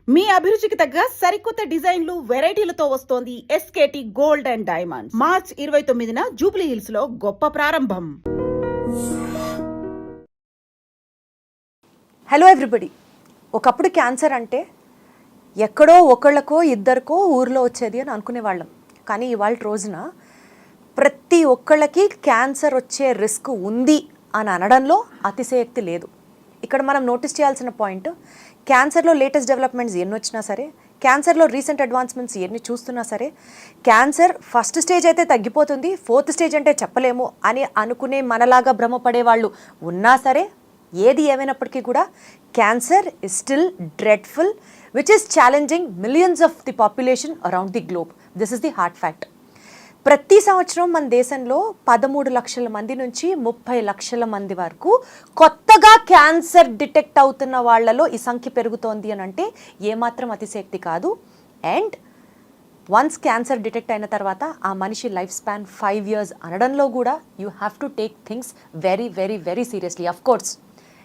మీ అభిరుచికి తగ్గ సరికొత్త డిజైన్లు వెరైటీలతో వస్తోంది SKT gold and diamonds. March 29న జూబ్లీ హిల్స్ లో గొప్ప ప్రారంభం. Hello everybody. ఒకప్పుడు క్యాన్సర్ అంటే ఎక్కడో ఒకళ్ళకో ఇద్దరికో ఊర్లో వచ్చేది అని అనుకునేవాళ్ళం. కానీ ఇవాళ రోజున ప్రతి ఒక్కళ్ళకి క్యాన్సర్ వచ్చే రిస్క్ ఉంది అని అనడంలో అతిశయోక్తి లేదు. ఇక్కడ మనం నోటీస్ చేయాల్సిన పాయింట్, క్యాన్సర్లో లేటెస్ట్ డెవలప్మెంట్స్ ఎన్ని వచ్చినా సరే, క్యాన్సర్లో రీసెంట్ అడ్వాన్స్మెంట్స్ ఎన్ని చూస్తున్నా సరే, క్యాన్సర్ ఫస్ట్ స్టేజ్ అయితే తగ్గిపోతుంది, ఫోర్త్ స్టేజ్ అంటే చెప్పలేము అని అనుకునే మనలాగా భ్రమపడే వాళ్ళు ఉన్నా సరే, ఏది ఏమైనప్పటికీ కూడా cancer is still dreadful, which is challenging millions of the population around the globe. This is the hard fact. ప్రతి సంవత్సరం మన దేశంలో 13 లక్షల మంది నుంచి 30 లక్షల మంది వరకు కొత్తగా క్యాన్సర్ డిటెక్ట్ అవుతున్న వాళ్ళలో ఈ సంఖ్య పెరుగుతోంది అని అంటే ఏమాత్రం అతిశయోక్తి కాదు. అండ్ వన్స్ క్యాన్సర్ డిటెక్ట్ అయిన తర్వాత ఆ మనిషి లైఫ్ స్పాన్ 5 years అనడంలో కూడా you have to take things very very very seriously. Of course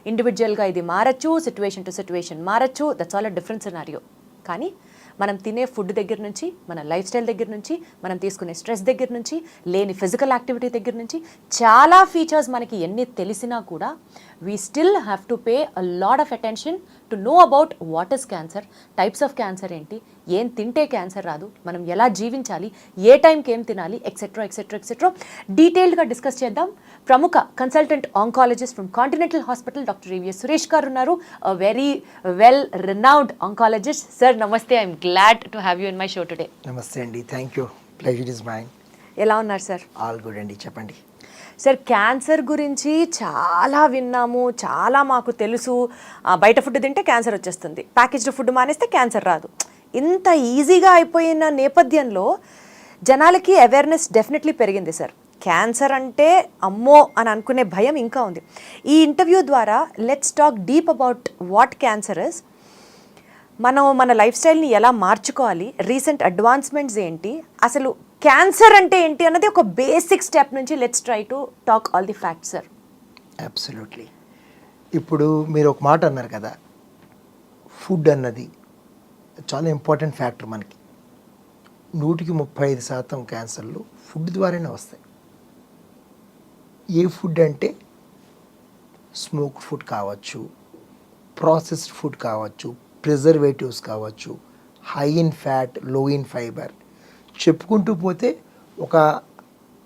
ఇండివిజువల్గా ఇది మారచ్చు, సిచ్యువేషన్ టు సిచ్యువేషన్ మారచ్చు, that's all a different scenario. కానీ మనం తినే ఫుడ్ దగ్గర నుంచి, మన లైఫ్ స్టైల్ దగ్గర నుంచి, మనం తీసుకునే స్ట్రెస్ దగ్గర నుంచి, లేని ఫిజికల్ యాక్టివిటీ దగ్గర నుంచి చాలా ఫీచర్స్ మనకి ఎన్ని తెలిసినా కూడా we still have to pay a lot of attention to know about what is cancer, types of cancer ఏంటి, ఏం తింటే క్యాన్సర్ రాదు, మనం ఎలా జీవించాలి, ఏ టైంకి ఏం తినాలి, ఎక్సెట్రా ఎక్సెట్రా ఎక్సెట్రా డీటెయిల్డ్గా డిస్కస్ చేద్దాం. ప్రముఖ consultant oncologist from continental hospital doctor EVS Suresh garu ఉన్నారు. Very well renowned oncologist. Sir నమస్తే, I'm glad to have you in my show today. నమస్తే అండి, thank you, pleasure is mine. ఎలా ఉన్నారు సార్? ఆల్ గుడ్ అండి, చెప్పండి. సార్, క్యాన్సర్ గురించి చాలా విన్నాము, చాలా మాకు తెలుసు. బయట ఫుడ్ తింటే క్యాన్సర్ వచ్చేస్తుంది, ప్యాకేజ్డ్ ఫుడ్ మానేస్తే క్యాన్సర్ రాదు. ఇంత ఈజీగా అయిపోయిన నేపథ్యంలో జనాలకి అవేర్నెస్ డెఫినెట్లీ పెరిగింది సార్. క్యాన్సర్ అంటే అమ్మో అని అనుకునే భయం ఇంకా ఉంది. ఈ ఇంటర్వ్యూ ద్వారా let's talk deep about what cancer is, మనం మన లైఫ్ స్టైల్ని ఎలా మార్చుకోవాలి, రీసెంట్ అడ్వాన్స్మెంట్స్ ఏంటి, అసలు క్యాన్సర్ అంటే ఏంటి అన్నది ఒక బేసిక్ స్టెప్ నుంచి let's try to talk all the facts sir. Absolutely. ఇప్పుడు మీరు ఒక మాట అన్నారు కదా, ఫుడ్ అన్నది చాలా ఇంపార్టెంట్ ఫ్యాక్టర్. మనకి 135% క్యాన్సర్లు ఫుడ్ ద్వారానే వస్తాయి. ఏ ఫుడ్ అంటే స్మోక్ ఫుడ్ కావచ్చు, ప్రాసెస్డ్ ఫుడ్ కావచ్చు, ప్రిజర్వేటివ్స్ కావచ్చు, హై ఇన్ ఫ్యాట్, లో ఇన్ ఫైబర్, చెప్పుకుంటూ పోతే ఒక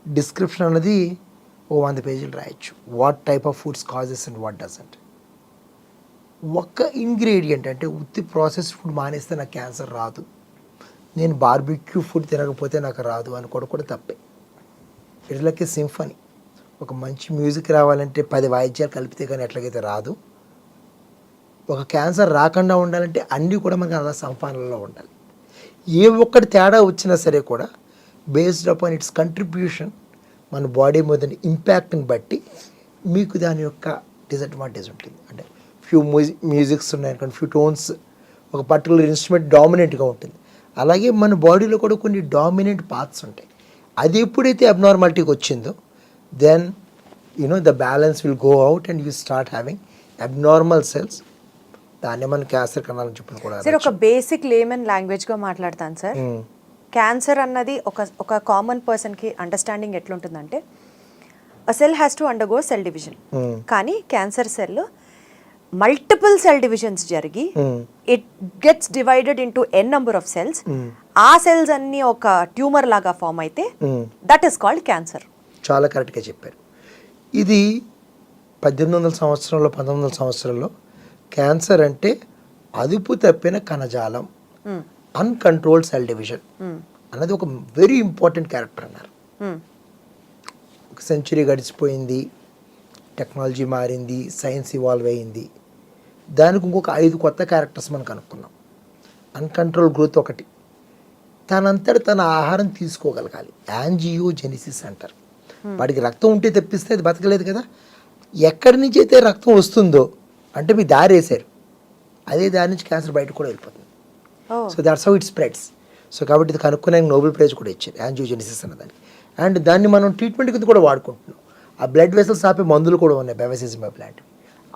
డిస్క్రిప్షన్ అన్నది 100 పేజీలు రాయొచ్చు. What type of foods causes and what doesn't. ఒక్క ఇంగ్రీడియంట్ అంటే ఉత్తి ప్రాసెస్డ్ ఫుడ్ మానేస్తే నాకు క్యాన్సర్ రాదు, నేను బార్బిక్యూ ఫుడ్ తినకపోతే నాకు రాదు అనుకోవడం కూడా తప్పే. It's like A symphony. ఒక మంచి మ్యూజిక్ రావాలంటే 10 వాయిద్యాలు కలిపితే కానీ ఎట్లాగైతే రాదు, ఒక క్యాన్సర్ రాకుండా ఉండాలంటే అన్నీ కూడా మనకి అలా సంఫానలో ఉండాలి. ఏ ఒక్కటి తేడా వచ్చినా సరే కూడా బేస్డ్ అపాన్ ఇట్స్ కంట్రిబ్యూషన్ మన బాడీ మీద ఇంపాక్ట్ని బట్టి మీకు దాని యొక్క డిసడ్వాంటేజ్ ఉంటుంది. అంటే ఫ్యూ మ్యూజిక్స్ ఉన్నాయనుకోండి, ఫ్యూ టోన్స్, ఒక పర్టికులర్ ఇన్స్ట్రుమెంట్ డామినెంట్గా ఉంటుంది. అలాగే మన బాడీలో కూడా కొన్ని డామినెంట్ పార్ట్స్ ఉంటాయి. అది ఎప్పుడైతే అబ్నార్మాలిటీకి వచ్చిందో then the balance will go out and you start having abnormal cells. దాన్ని మనం క్యాన్సర్ కనాలని చెప్పిన కూడా. సార్, ఒక బేసిక్ లేమన్ లాంగ్వేజ్గా మాట్లాడతాను సార్. క్యాన్సర్ అన్నది ఒక కామన్ పర్సన్కి అండర్స్టాండింగ్ ఎట్లుంటుందంటే, a cell has to undergo cell division. కానీ cancer cell multiple cell divisions జరిగి it gets divided into n number of cells. ఆ సెల్స్ అన్ని ఒక ట్యూమర్ లాగా ఫామ్ అయితే దట్ ఈస్ కాల్డ్ క్యాన్సర్. చాలా కరెక్ట్గా చెప్పారు. ఇది 1800 సంవత్సరంలో 1900 సంవత్సరంలో క్యాన్సర్ అంటే అదుపు తప్పిన కణజాలం, అన్కంట్రోల్డ్ సెల్ డివిజన్ అన్నది ఒక వెరీ ఇంపార్టెంట్ క్యారెక్టర్ అన్నారు. ఒక సెంచురీ గడిచిపోయింది, టెక్నాలజీ మారింది, సైన్స్ ఇవాల్వ్ అయింది, దానికి ఇంకొక 5 కొత్త క్యారెక్టర్స్ మనం కనుక్కున్నాం. అన్కంట్రోల్ గ్రోత్ ఒకటి, తనంతట తన ఆహారం తీసుకోగలగాలి, యాంజియోజెనిసిస్ అంటారు. వాడికి రక్తం ఉంటే తెప్పిస్తే అది బతకలేదు కదా. ఎక్కడి నుంచి అయితే రక్తం వస్తుందో అంటే మీ దారి వేసారు, అదే దారి నుంచి క్యాన్సర్ బయటకు కూడా వెళ్ళిపోతుంది. So that's how it spreads. So కాబట్టి ఇది కనుక్కునే నోబెల్ ప్రైజ్ కూడా ఇచ్చారు, యాంజియోజెనిసిస్ అన్నదాన్ని. అండ్ దాన్ని మనం ట్రీట్మెంట్ కింద కూడా వాడుకుంటున్నాం. ఆ బ్లడ్ వెసల్స్ ఆపే మందులు కూడా ఉన్నాయి, బెవసిజిమబ్ లాంటివి.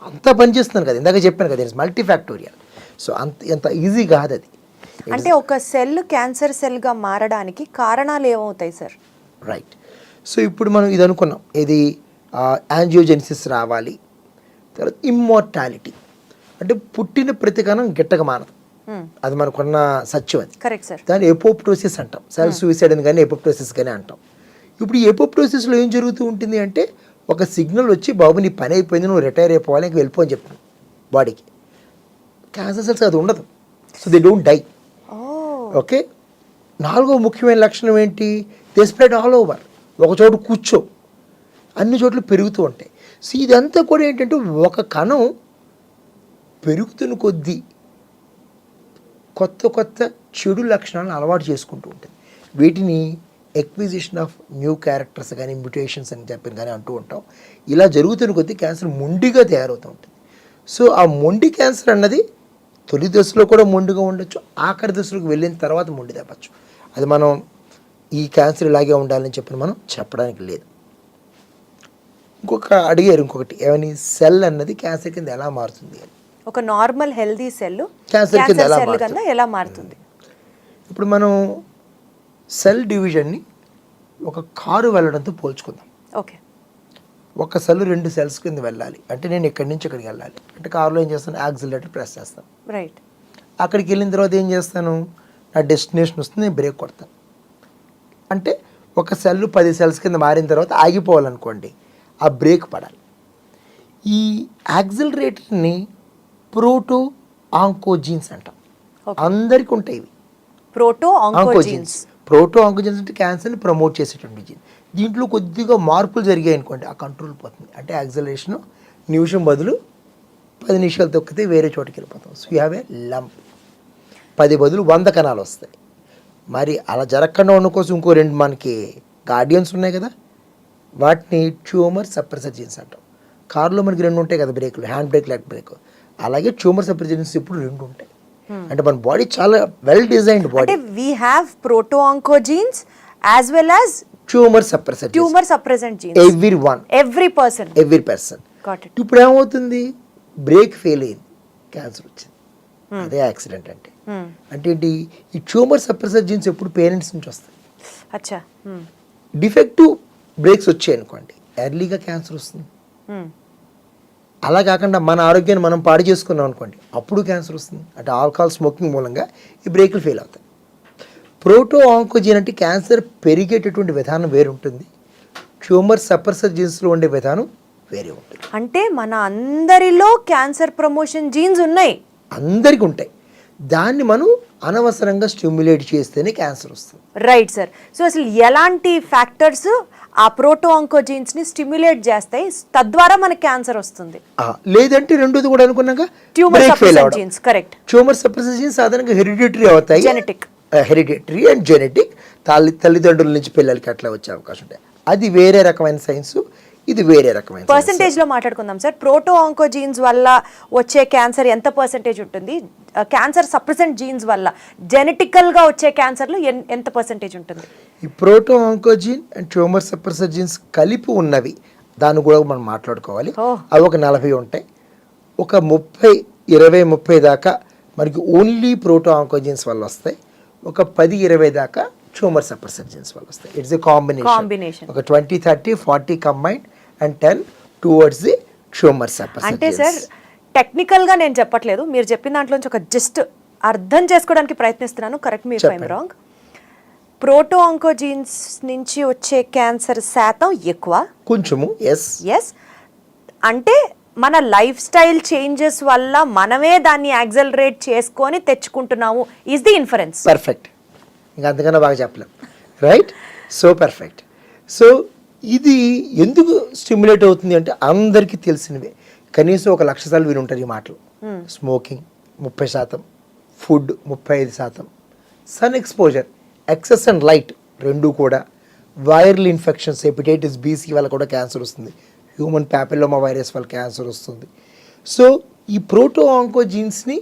అంతా పనిచేస్తున్నాను కదా, ఇందాక చెప్పాను కదా, ఇట్స్ మల్టీఫ్యాక్టోరియల్. సో ఎంత ఈజీ కాదు అది. అంటే ఒక సెల్ క్యాన్సర్ సెల్గా మారడానికి కారణాలు ఏమవుతాయి సార్? రైట్. సో ఇప్పుడు మనం ఇది అనుకున్నాం, ఇది యాంజియోజెనిసిస్ రావాలి, తర్వాత ఇమ్మోర్టాలిటీ అంటే పుట్టిన ప్రతి కణం గిట్టక మానదు, అది మనకున్న సత్యం అది. Correct sir. దాన్ని ఎపోప్టోసిస్ అంటాం, సెల్ సూసైడ్ అని కానీ ఎపోప్టోసిస్ కానీ అంటాం. ఇప్పుడు ఈ ఎపోప్టోసిస్లో ఏం జరుగుతూ ఉంటుంది అంటే ఒక సిగ్నల్ వచ్చి బాబు నీ పని అయిపోయింది, నువ్వు రిటైర్ అయిపోవాలి, ఇంక వెళ్ళిపో అని చెప్తాను బాడీకి. క్యాన్సర్ సెల్స్ అది ఉండదు, so they don't die. Okay. 4వ ముఖ్యమైన లక్షణం ఏంటి? They spread all over. ఒక చోట కూర్చో, అన్ని చోట్ల పెరుగుతూ ఉంటాయి. సో ఇదంతా కూడా ఏంటంటే ఒక కణం పెరుగుతున్న కొద్దీ కొత్త కొత్త చెడు లక్షణాలను అలవాటు చేసుకుంటూ ఉంటుంది. వీటిని ఎక్విజిషన్ ఆఫ్ న్యూ క్యారెక్టర్స్ కానీ మ్యుటేషన్స్ అని చెప్పిన కానీ అంటూ ఉంటాం. ఇలా జరుగుతున్న కొద్దీ క్యాన్సర్ మొండిగా తయారవుతూ ఉంటుంది. సో ఆ మొండి క్యాన్సర్ అన్నది తొలి దశలో కూడా మొండిగా ఉండొచ్చు, ఆఖరి దశలోకి వెళ్ళిన తర్వాత మొండి తప్పచ్చు. అది మనం ఈ క్యాన్సర్ ఇలాగే ఉండాలని చెప్పి మనం చెప్పడానికి లేదు. అడిగారు ఇంకొకటి, ఏమని, సెల్ అన్నది క్యాన్సర్ కింద ఎలా మారుతుంది అని. ఒక నార్మల్ హెల్దీ సెల్ క్యాన్సర్ కింద ఎలా మారుతుంది? ఇప్పుడు మనం సెల్ డివిజన్ని ఒక కారు వెళ్ళడంతో పోల్చుకుందాం. ఓకే. ఒక సెల్ 2 సెల్స్ కింద వెళ్ళాలి అంటే నేను ఇక్కడి నుంచి ఇక్కడికి వెళ్ళాలి అంటే కారులో ఏం చేస్తాను, యాక్సిలరేటర్ ప్రెస్ చేస్తాను. రైట్. అక్కడికి వెళ్ళిన తర్వాత ఏం చేస్తాను, నా డెస్టినేషన్ వస్తుంది, నేను బ్రేక్ కొడతాను. అంటే ఒక సెల్ 10 సెల్స్ కింద మారిన తర్వాత ఆగిపోవాలనుకోండి, ఆ బ్రేక్ పడాలి. ఈ యాక్సిలరేటర్ని ప్రోటో ఆంకోజీన్స్ అంటాం. అందరికీ ఉంటాయి ఇవి ప్రోటో ఆంకోజీన్స్. ప్రోటో ఆంకోజీన్స్ అంటే క్యాన్సర్ని ప్రమోట్ చేసేటువంటి జీన్. దీంట్లో కొద్దిగా మార్పులు జరిగాయి అనుకోండి, ఆ కంట్రోల్ పోతుంది. అంటే యాక్సిలరేషన్ నిమిషం బదులు 10 నిమిషాలు తొక్కితే వేరే చోటుకి వెళ్ళిపోతాం. So you have a lump. 10 బదులు 100 కణాలు వస్తాయి. మరి అలా జరగకుండా ఉన్న కోసం ఇంకో 2 మనకి గార్డియన్స్ ఉన్నాయి కదా, వాటిని ట్యూమర్ సప్రెసర్ జీన్స్ అంటాం. కారులో మనకి 2 ఉంటాయి కదా బ్రేకులు, హ్యాండ్ బ్రేక్, లెగ్ బ్రేక్. అలాగే ట్యూమర్ సప్రెసర్ జీన్స్ ఇప్పుడు 2 ఉంటాయి. అంటే మన బాడీ చాలా వెల్ డిజైన్డ్ బాడీ. అంటే we have proto oncogenes as well as tumour suppressant jeans. Every person. ఇప్పుడు ఏమవుతుంది, బ్రేక్ ఫెయిల్ అయింది, క్యాన్సర్ వచ్చింది. అదే యాక్సిడెంట్ అంటే. అంటే ఏంటి, ఈ ట్యూమర్ సప్రెసర్ జీన్స్ ఎప్పుడు పేరెంట్స్ నుంచి వస్తాయి. అచ్చా. డిఫెక్టివ్ బ్రేక్స్ వచ్చాయి అనుకోండి, ఎర్లీగా క్యాన్సర్ వస్తుంది. అలా కాకుండా మన ఆరోగ్యాన్ని మనం పాడు చేసుకున్నాం అనుకోండి, అప్పుడు క్యాన్సర్ వస్తుంది. అంటే ఆల్కహాల్ స్మోకింగ్ మూలంగా ఈ బ్రేకులు ఫెయిల్ అవుతాయి. ప్రోటో ఆంకోజీన్ అంటే క్యాన్సర్ పెరిగేటటువంటి విధానం వేరు ఉంటుంది, ట్యూమర్ సప్రెసర్ జీన్స్లో ఉండే విధానం వేరే ఉంటుంది. అంటే మన అందరిలో క్యాన్సర్ ప్రమోషన్ జీన్స్ ఉన్నాయి, అందరికీ ఉంటాయి. దాన్ని మనం అనవసరంగా స్టిమ్యులేట్ చేస్తేనే క్యాన్సర్ వస్తుంది. Right sir. సో అసలు ఎలాంటి ఫ్యాక్టర్స్ ఆ ప్రోటో ఆంకోజీన్స్ ని స్టిమ్యులేట్ చేస్తాయి, తద్వారా మనకి క్యాన్సర్ వస్తుంది? లేదంటే రెండోది కూడా అనుకున్నాక tumour suppressor genes. Correct. Tumour suppressor genes సాధారణంగా హెరిడిటరీ అవుతాయి, హెరిడిటరీ అండ్ జెనెటిక్. తల్లిదండ్రుల నుంచి పిల్లలకి అట్లా వచ్చే అవకాశం ఉంటాయి. అది వేరే రకమైన సైన్స్, ఇది వేరే రకమైన. పర్సంటేజ్ లో మాట్లాడుకుందాం సార్. ప్రోటో ఆంకోజీన్స్ వల్ల వచ్చే క్యాన్సర్ ఎంత పర్సంటేజ్ ఉంటుంది? క్యాన్సర్ సప్రెసెంట్ జీన్స్ వల్ల జెనెటికల్ గా వచ్చే క్యాన్సర్లు ఎంత పర్సంటేజ్ ఉంటుంది? ఈ proto oncogene and tumour suppressor genes కలిపి ఉన్నవి, దాన్ని కూడా మనం మాట్లాడుకోవాలి. అవి ఒక 40 ఉంటాయి. ఒక 30 దాకా మనకి ఓన్లీ ప్రోటో ఆంకోజీన్స్ వల్ల వస్తాయి. ఒక 10-20 దాకా ట్యూమర్ సప్రెసర్ జీన్స్ వల్ల వస్తాయి. It's a combination. ఒక 20-30-40 combined and 10 towards the tumour suppressor. అంటే సార్ టెక్నికల్ గా నేను చెప్పట్లేదు, మీరు చెప్పిన దాంట్లోంచి ఒక జస్ట్ అర్థం చేసుకోవడానికి ప్రయత్నిస్తున్నాను. Correct me if I am wrong. Proto oncogenes నుంచి వచ్చే క్యాన్సర్ శాతం ఎక్కువ కొంచెము. ఎస్. అంటే మన లైఫ్ స్టైల్ చేంజెస్ వల్ల మనమే దాన్ని యాక్సలరేట్ చేసుకొని తెచ్చుకుంటున్నాము ఈజ్ ది ఇన్ఫరెన్స్. పర్ఫెక్ట్. ఇంకా అంతకన్నా బాగా చెప్పలేం. రైట్. So perfect. సో ఇది ఎందుకు స్టిమ్యులేట్ అవుతుంది అంటే అందరికీ తెలిసినవే, కనీసం 1,00,000 సార్లు విని ఉంటారు ఈ మాటలు. Smoking 30%, food 35%, sun exposure, excess and light 2 కూడా, వైరల్ ఇన్ఫెక్షన్స్, హెపటైటిస్ B/C వల్ల కూడా క్యాన్సర్ వస్తుంది, హ్యూమన్ ప్యాపిలోమా వైరస్ వల్ల క్యాన్సర్ వస్తుంది. సో ఈ ప్రోటో ఆంకోజీన్స్ని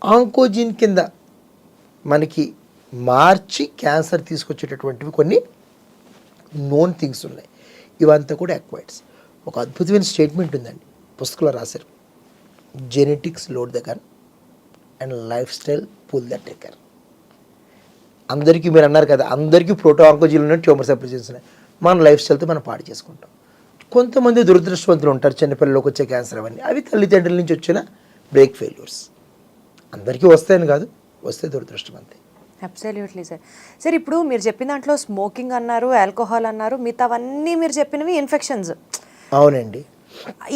ఆంకోజీన్ కింద మనకి మార్చి క్యాన్సర్ తీసుకొచ్చేటటువంటివి కొన్ని నోన్ థింగ్స్ ఉన్నాయి. ఇవంతా కూడా అక్వైర్డ్స్. ఒక అద్భుతమైన స్టేట్మెంట్ ఉందండి, పుస్తకంలో రాశారు, genetics load the gun, and lifestyle pull the trigger. అందరికీ మీరు అన్నారు కదా, అందరికీ ప్రోటో ఆంకోజీలు ఉన్నాయి, ట్యూమర్ సెపరేషన్స్ ఉన్నాయి. మన లైఫ్ స్టైల్తో మనం పాడు చేసుకుంటాం. కొంతమంది దురదృష్టవంతులు ఉంటారు, చిన్నపిల్లలకు వచ్చే క్యాన్సర్ అవన్నీ, అవి తల్లిదండ్రుల నుంచి వచ్చిన బ్రేక్ ఫెయిల్యూర్స్. అందరికీ వస్తాయని కాదు, వస్తే దురదృష్టం అంతే. Absolutely sir. సార్ ఇప్పుడు మీరు చెప్పిన దాంట్లో స్మోకింగ్ అన్నారు, ఆల్కహాల్ అన్నారు, మిగతావన్నీ మీరు చెప్పినవి ఇన్ఫెక్షన్స్. అవునండి.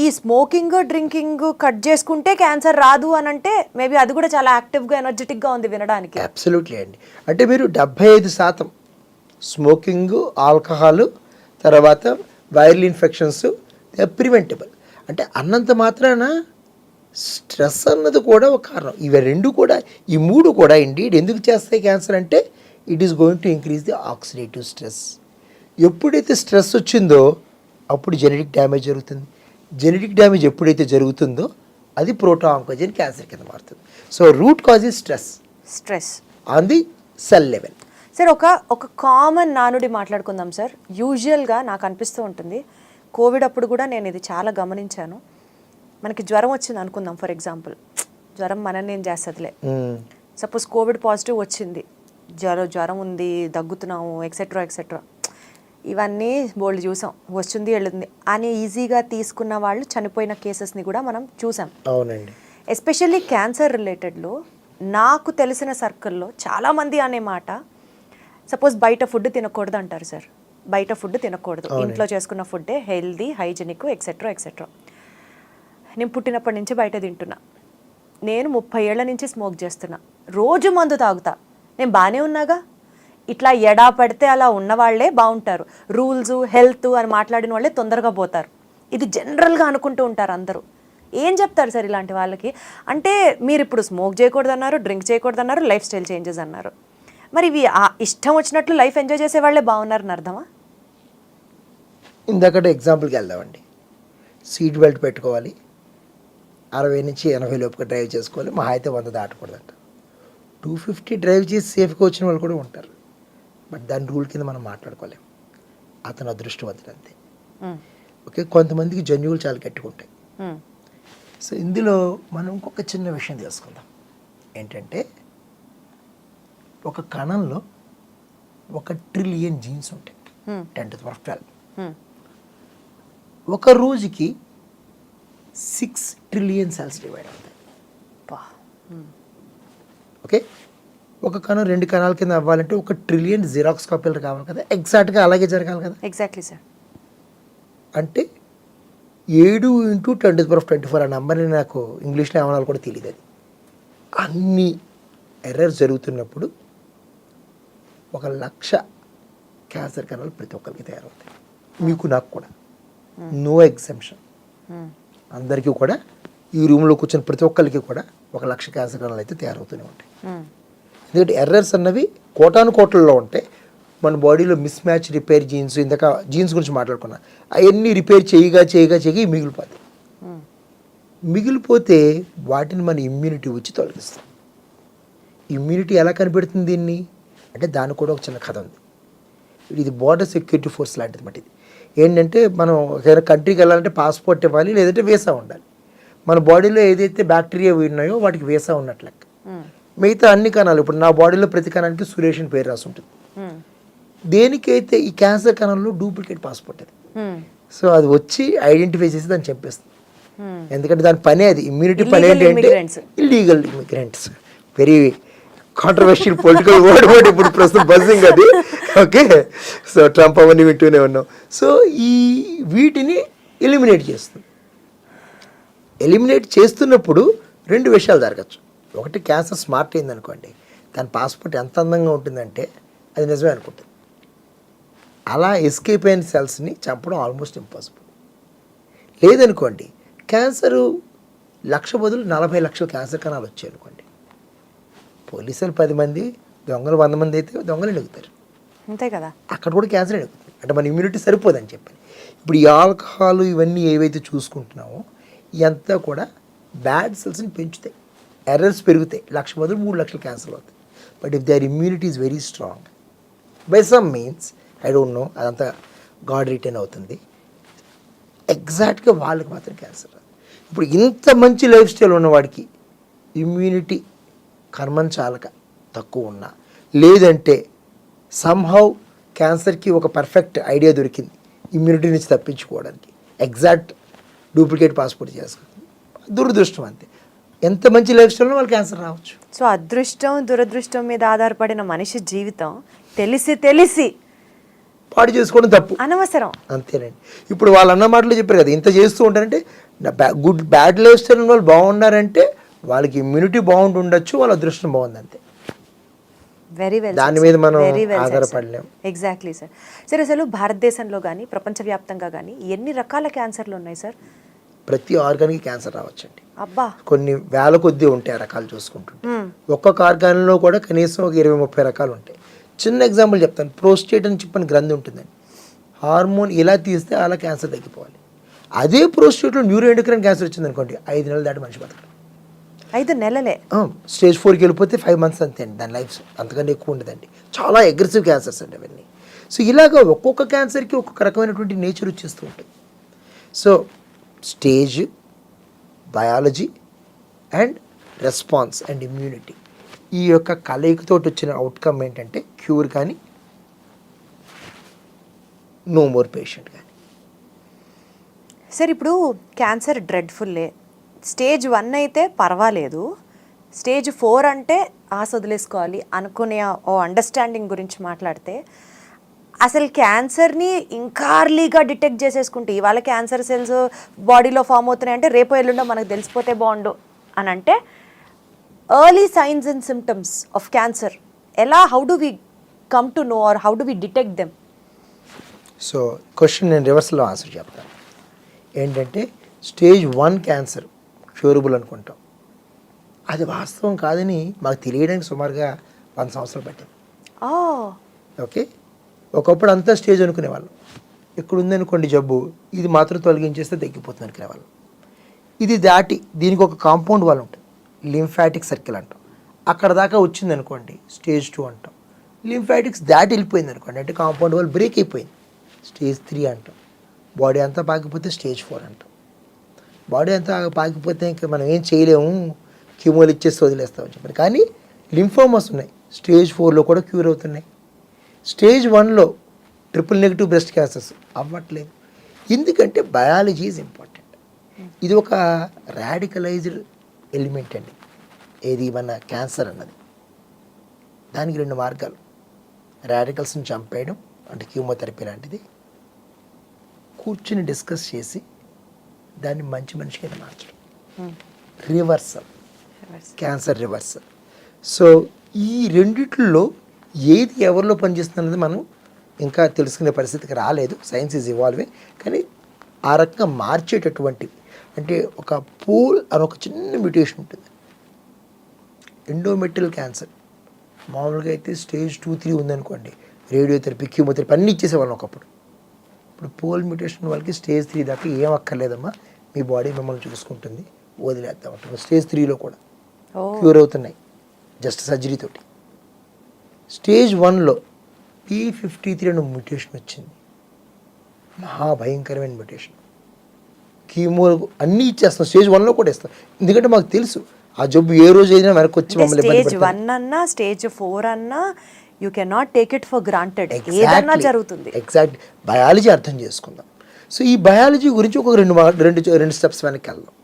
ఈ స్మోకింగ్ డ్రింకింగ్ కట్ చేసుకుంటే క్యాన్సర్ రాదు అని అంటే మేబీ అది కూడా చాలా యాక్టివ్గా ఎనర్జెటిక్గా ఉంది వినడానికి. అబ్సల్యూట్లీ అండి. అంటే మీరు 75% స్మోకింగ్, ఆల్కహాల్, తర్వాత వైరల్ ఇన్ఫెక్షన్స్ ప్రివెంటబుల్. అంటే అన్నంత మాత్రాన స్ట్రెస్ అన్నది కూడా ఒక కారణం. ఇవి రెండు కూడా, ఈ మూడు కూడా ఇండీడ్ ఎందుకు చేస్తాయి క్యాన్సర్ అంటే it is going to increase the oxidative stress. ఎప్పుడైతే స్ట్రెస్ వచ్చిందో అప్పుడు జెనెటిక్ డ్యామేజ్ జరుగుతుంది. జెనెటిక్ డ్యామేజ్ ఎప్పుడైతే జరుగుతుందో అది ప్రోటో ఆంకోజెన్ క్యాన్సర్ కింద మారుతుంది. So root cause is stress on the cell level. Sir ఒక కామన్ నానుడి మాట్లాడుకుందాం సార్. యూజువల్గా నాకు అనిపిస్తూ ఉంటుంది, కోవిడ్ అప్పుడు కూడా నేను ఇది చాలా గమనించాను. మనకి జ్వరం వచ్చింది అనుకుందాం, ఫర్ ఎగ్జాంపుల్, జ్వరం మనల్ని ఏం చేస్తుందిలే. సపోజ్ కోవిడ్ పాజిటివ్ వచ్చింది, జ్వరం ఉంది, దగ్గుతున్నాము, ఎక్సెట్రా ఇవన్నీ బోల్డ్ చూసాం, వస్తుంది వెళ్ళింది అని ఈజీగా తీసుకున్న వాళ్ళు చనిపోయిన కేసెస్ని కూడా మనం చూసాం. అవునండి. ఎస్పెషల్లీ క్యాన్సర్ రిలేటెడ్లో నాకు తెలిసిన సర్కిల్లో చాలామంది అనే మాట, సపోజ్ బయట ఫుడ్ తినకూడదు అంటారు సార్. బయట ఫుడ్ తినకూడదు, ఇంట్లో చేసుకున్న ఫుడ్డే హెల్దీ, హైజెనిక్, ఎక్సెట్రా. నేను పుట్టినప్పటి నుంచి బయట తింటున్నా, నేను 30 ఏళ్ల నుంచి స్మోక్ చేస్తున్నా, రోజు మందు తాగుతా, నేను బాగానే ఉన్నాగా. ఇట్లా ఎడా పడితే అలా ఉన్నవాళ్లే బాగుంటారు, రూల్స్ హెల్త్ అని మాట్లాడిన వాళ్ళే తొందరగా పోతారు. ఇది జనరల్గా అనుకుంటూ ఉంటారు అందరూ. ఏం చెప్తారు సార్ ఇలాంటి వాళ్ళకి? అంటే మీరు ఇప్పుడు స్మోక్ చేయకూడదు అన్నారు, డ్రింక్ చేయకూడదు అన్నారు, లైఫ్ స్టైల్ చేంజెస్ అన్నారు. మరి ఇవి ఇష్టం వచ్చినట్లు లైఫ్ ఎంజాయ్ చేసే వాళ్ళే బాగున్నారని అర్థమా? ఇందాకటే ఎగ్జాంపుల్కి వెళ్దామండి. సీట్ బెల్ట్ పెట్టుకోవాలి, 60 నుంచి 80 లోపుగా డ్రైవ్ చేసుకోవాలి, మహా అయితే 100 దాటకూడదంట. 250 డ్రైవ్ చేసి సేఫ్గా వచ్చిన వాళ్ళు కూడా ఉంటారు. బట్ దాని రూల్ కింద మనం మాట్లాడుకోలేము. అతను అదృష్టవంతుడు అంతే. ఓకే, కొంతమందికి జన్యువులు చాలా గట్టిగా సో ఇందులో మనం ఇంకొక చిన్న విషయం తెలుసుకుందాం. ఏంటంటే ఒక కణంలో 1 ట్రిలియన్ జీన్స్ ఉంటాయి, 10^12. ఒక రోజుకి 6 ట్రిలియన్ సెల్స్ డివైడ్ అవుతాయి. ఓకే, ఒక కణం 2 కణాల కింద అవ్వాలంటే 1 ట్రిలియన్ జిరాక్స్ కాపీలు కావాలి కదా. ఎగ్జాక్ట్గా అలాగే జరగాలి కదా. Exactly sir. అంటే 7 × 10^24 ఆ నెంబర్ని నాకు ఇంగ్లీష్లో ఏమన్నా కూడా తెలియదు. అది అన్ని ఎర్రర్స్ జరుగుతున్నప్పుడు 1,00,000 క్యాన్సర్ కణాలు ప్రతి ఒక్కరికి తయారవుతాయి. మీకు నాకు కూడా, నో ఎగ్జంప్షన్. అందరికీ కూడా, ఈ రూమ్లో కూర్చొని ప్రతి ఒక్కరికి కూడా 1,00,000 క్యాన్సర్ కణాలు అయితే తయారవుతూనే ఉంటాయి. ఎందుకంటే ఎర్రర్స్ అన్నవి కోటాను కోట్లలో ఉంటాయి. మన బాడీలో మిస్ మ్యాచ్ రిపేర్ జీన్స్, ఇందాక జీన్స్ గురించి మాట్లాడుకున్నా, అవన్నీ రిపేర్ చేయగా మిగిలిపోతాయి. మిగిలిపోతే వాటిని మన ఇమ్యూనిటీ వచ్చి తొలగిస్తాం. ఇమ్యూనిటీ ఎలా కనిపెడుతుంది దీన్ని అంటే దానికి కూడా ఒక చిన్న కథ ఉంది. ఇది బోర్డర్ సెక్యూరిటీ ఫోర్స్ లాంటిది మాట. ఇది ఏంటంటే మనం ఏదైనా కంట్రీకి వెళ్ళాలంటే పాస్పోర్ట్ ఇవ్వాలి, లేదంటే వీసా ఉండాలి. మన బాడీలో ఏదైతే బ్యాక్టీరియా ఉన్నాయో వాటికి వీసా ఉన్నట్లెక్క. మిగతా అన్ని కణాలు, ఇప్పుడు నా బాడీలో ప్రతి కణానికి సురేష్ అని పేరు రాసి ఉంటుంది. దేనికైతే ఈ క్యాన్సర్ కణంలో డూప్లికేట్ పాస్పోర్ట్ అది. సో అది వచ్చి ఐడెంటిఫై చేసి దాన్ని చంపేస్తుంది. ఎందుకంటే దాని పని అది, ఇమ్యూనిటీ పని ఏంటంటే illegal immigrants. Very controversial political word ఇప్పుడు ప్రస్తుతం బజింగ్ అది. ఓకే, సో ట్రంప్ అవన్నీ వింటూనే ఉన్నాం. సో ఈ వీటిని ఎలిమినేట్ చేస్తుంది. ఎలిమినేట్ చేస్తున్నప్పుడు 2 విషయాలు జరగచ్చు. ఒకటి, క్యాన్సర్ స్మార్ట్ అయింది అనుకోండి, దాని పాస్పోర్ట్ ఎంత అందంగా ఉంటుందంటే అది నిజమే అనుకుంటుంది. అలా ఎస్కేప్ అయిన సెల్స్ని చంపడం ఆల్మోస్ట్ ఇంపాసిబుల్. లేదనుకోండి, క్యాన్సరు 1,00,000 బదులు 40 లక్షల క్యాన్సర్ కణాలు వచ్చాయి అనుకోండి, పోలీసులు 10 మంది, దొంగలు 100 మంది అయితే దొంగలు ఎడుగుతారు. అంతే కదా, అక్కడ కూడా క్యాన్సర్ ఎడుగుతుంది. అంటే మన ఇమ్యూనిటీ సరిపోదని చెప్పి. ఇప్పుడు ఈ ఆల్కహాల్ ఇవన్నీ ఏవైతే చూసుకుంటున్నామో ఇదంతా కూడా బ్యాడ్ సెల్స్ని పెంచుతాయి, ఎర్రర్స్ పెరుగుతాయి. 1,00,000 బదులు 3 లక్షల క్యాన్సర్లు అవుతాయి. But if their immunity is very strong by some means, I don't know, అదంతా గాడ్ రిటర్న్ అవుతుంది, ఎగ్జాక్ట్గా వాళ్ళకి మాత్రం క్యాన్సర్ రాదు. ఇప్పుడు ఇంత మంచి లైఫ్ స్టైల్ ఉన్నవాడికి ఇమ్యూనిటీ కర్మం చాలక తక్కువ ఉన్నా, లేదంటే సమ్హౌ క్యాన్సర్కి ఒక పర్ఫెక్ట్ ఐడియా దొరికింది ఇమ్యూనిటీ నుంచి తప్పించుకోవడానికి, ఎగ్జాక్ట్ డూప్లికేట్ పాస్పోర్ట్ చేసుకుంది, దురదృష్టం అంతే. ఎంత మంచి లైఫ్ స్టైల్లో వాళ్ళు క్యాన్సర్ రావచ్చు. సో అదృష్టం దురదృష్టం మీద ఆధారపడిన మనిషి జీవితం తెలిసి పాడు చేసుకోవడం తప్పు, అనవసరం. అంతేనండి. ఇప్పుడు వాళ్ళు అన్న మాటలు చెప్పారు కదా, ఇంత చేస్తూ ఉంటారంటే బ్యాడ్ లైఫ్ స్టైల్ వాళ్ళు బాగున్నారంటే వాళ్ళకి ఇమ్యూనిటీ బాగుంటుండొచ్చు, వాళ్ళ అదృష్టం బాగుంది అంతే. వెరీ వెల్, దాని మీద మనం ఆధారపడలేం. Exactly sir. సార్ అసలు భారతదేశంలో కానీ ప్రపంచవ్యాప్తంగా కానీ ఎన్ని రకాల క్యాన్సర్లు ఉన్నాయి సార్? ప్రతి ఆర్గాన్కి క్యాన్సర్ రావచ్చండి. అబ్బా, కొన్ని వేల కొద్దీ ఉంటాయి ఆ రకాలు చూసుకుంటుంటే. ఒక్కొక్క ఆర్గాన్లో కూడా కనీసం ఒక 20-30 రకాలు ఉంటాయి. చిన్న ఎగ్జాంపుల్ చెప్తాను. ప్రోస్టేట్ అని చెప్పని గ్రంథి ఉంటుందండి. హార్మోన్ ఇలా తీస్తే అలా క్యాన్సర్ తగ్గిపోవాలి. అదే ప్రోస్టేట్లో న్యూరో ఎండోక్రైన్ క్యాన్సర్ వచ్చింది అనుకోండి, 5 నెలలు దాటి మనిషి బతకడు. 5 నెలలే? స్టేజ్ 4కి వెళ్ళిపోతే 5 months అంతే అండి దాని లైఫ్, అంతకంటే ఎక్కువ ఉండదండి. చాలా అగ్రెసివ్ క్యాన్సర్స్ అండి అవన్నీ. సో ఇలాగ ఒక్కొక్క క్యాన్సర్కి ఒక్కొక్క రకమైనటువంటి నేచర్ వచ్చేస్తూ ఉంటుంది. So stage, biology and response and immunity, ఈ యొక్క కలయికతో వచ్చిన అవుట్కమ్ ఏంటంటే క్యూర్ కానీ, నో మోర్ పేషెంట్ కానీ. సార్ ఇప్పుడు క్యాన్సర్ డ్రెడ్ఫుల్లే. స్టేజ్ 1 అయితే పర్వాలేదు, స్టేజ్ 4 అంటే ఆశ వదిలేసుకోవాలి అనుకునే ఓ అండర్స్టాండింగ్ గురించి మాట్లాడితే, అసలు క్యాన్సర్ని ఇంకా అర్లీగా డిటెక్ట్ చేసేసుకుంటే, ఇవాళ క్యాన్సర్ సెల్స్ బాడీలో ఫామ్ అవుతున్నాయి అంటే రేపు ఎల్లుండో మనకు తెలిసిపోతే బాగుండు అని అంటే, early signs and symptoms of cancer ఎలా, how do we come to know or how do we detect them? So question నేను రివర్స్లో ఆన్సర్ చెప్తాను. ఏంటంటే స్టేజ్ 1 క్యాన్సర్ క్యూరబుల్ అనుకుంటాం, అది వాస్తవం కాదని మాకు తెలియడానికి సుమారుగా 100 సంవత్సరాలు పట్టింది. ఓకే, ఒకప్పుడు అంతా స్టేజ్ అనుకునేవాళ్ళం. ఇక్కడ ఉందనుకోండి జబ్బు, ఇది మాత్రం తొలగించేస్తే తగ్గిపోతుంది అనుకునేవాళ్ళం. ఇది దాటి దీనికి ఒక కాంపౌండ్ వాళ్ళు ఉంటుంది, లింఫాటిక్ సర్కిల్ అంటాం. అక్కడ దాకా వచ్చింది అనుకోండి స్టేజ్ 2 అంటాం. లింఫాటిక్స్ దాటి వెళ్ళిపోయింది అనుకోండి అంటే కాంపౌండ్ వాళ్ళు బ్రేక్ అయిపోయింది, స్టేజ్ 3 అంటాం. బాడీ అంతా పాకిపోతే స్టేజ్ 4 అంటాం. బాడీ అంతా పాకిపోతే ఇంకా మనం ఏం చేయలేము, క్యూమోలు ఇచ్చేసి వదిలేస్తామని చెప్పారు. కానీ లింఫోమాస్ ఉన్నాయి, స్టేజ్ 4లో కూడా క్యూర్ అవుతున్నాయి. స్టేజ్ 1లో ట్రిపుల్-నెగటివ్ బ్రెస్ట్ క్యాన్సర్స్ అవ్వట్లేదు. ఎందుకంటే బయాలజీ ఈజ్ ఇంపార్టెంట్. ఇది ఒక రాడికలైజ్డ్ ఎలిమెంట్ అండి, ఏది మన క్యాన్సర్ అన్నది. దానికి 2 మార్గాలు, రాడికల్స్ని చంపేయడం అంటే కీమోథెరపీ లాంటిది, కూర్చుని డిస్కస్ చేసి దాన్ని మంచి మనిషికి మార్చడం, రివర్సల్, క్యాన్సర్ రివర్సల్. సో ఈ రెండిట్లో ఏది ఎవరిలో పనిచేస్తున్నది మనం ఇంకా తెలుసుకునే పరిస్థితికి రాలేదు, సైన్స్ ఈజ్ ఇవాల్వింగ్. కానీ ఆ రకంగా మార్చేటటువంటి, అంటే ఒక పూల్ అని ఒక చిన్న మ్యూటేషన్ ఉంటుంది. ఎండోమెట్రియల్ క్యాన్సర్ మామూలుగా అయితే స్టేజ్ 2-3 ఉందనుకోండి, రేడియోథెరపీ, కీమోథెరపీ అన్నీ ఇచ్చేసేవాళ్ళం ఒకప్పుడు. ఇప్పుడు పోల్ మ్యూటేషన్ వాళ్ళకి స్టేజ్ 3 దాకా ఏం అక్కర్లేదమ్మా, మీ బాడీ మిమ్మల్ని చూసుకుంటుంది, వదిలేద్దాం అంటారు. స్టేజ్ 3లో కూడా క్యూర్ అవుతున్నాయి జస్ట్ సర్జరీ తోటి. స్టేజ్ 1లో P53 అనే మ్యూటేషన్ వచ్చింది, మహాభయంకరమైన మ్యూటేషన్. కీమో అన్నీ ఇచ్చేస్తాం, స్టేజ్ 1లో కూడా ఇస్తాం. ఎందుకంటే మాకు తెలుసు ఆ జబ్బు ఏ రోజు అయినా వెనక్కి వచ్చి మమ్మల్ని స్టేజ్ 1 అన్నా స్టేజ్ 4 అన్నా you can not take it for granted, ఏదన్నా జరుగుతుంది. ఎగ్జాక్ట్ బయాలజీ అర్థం చేసుకుందాం. సో ఈ బయాలజీ గురించి ఒక రెండు స్టెప్స్ వెనక్కి వెళ్దాం.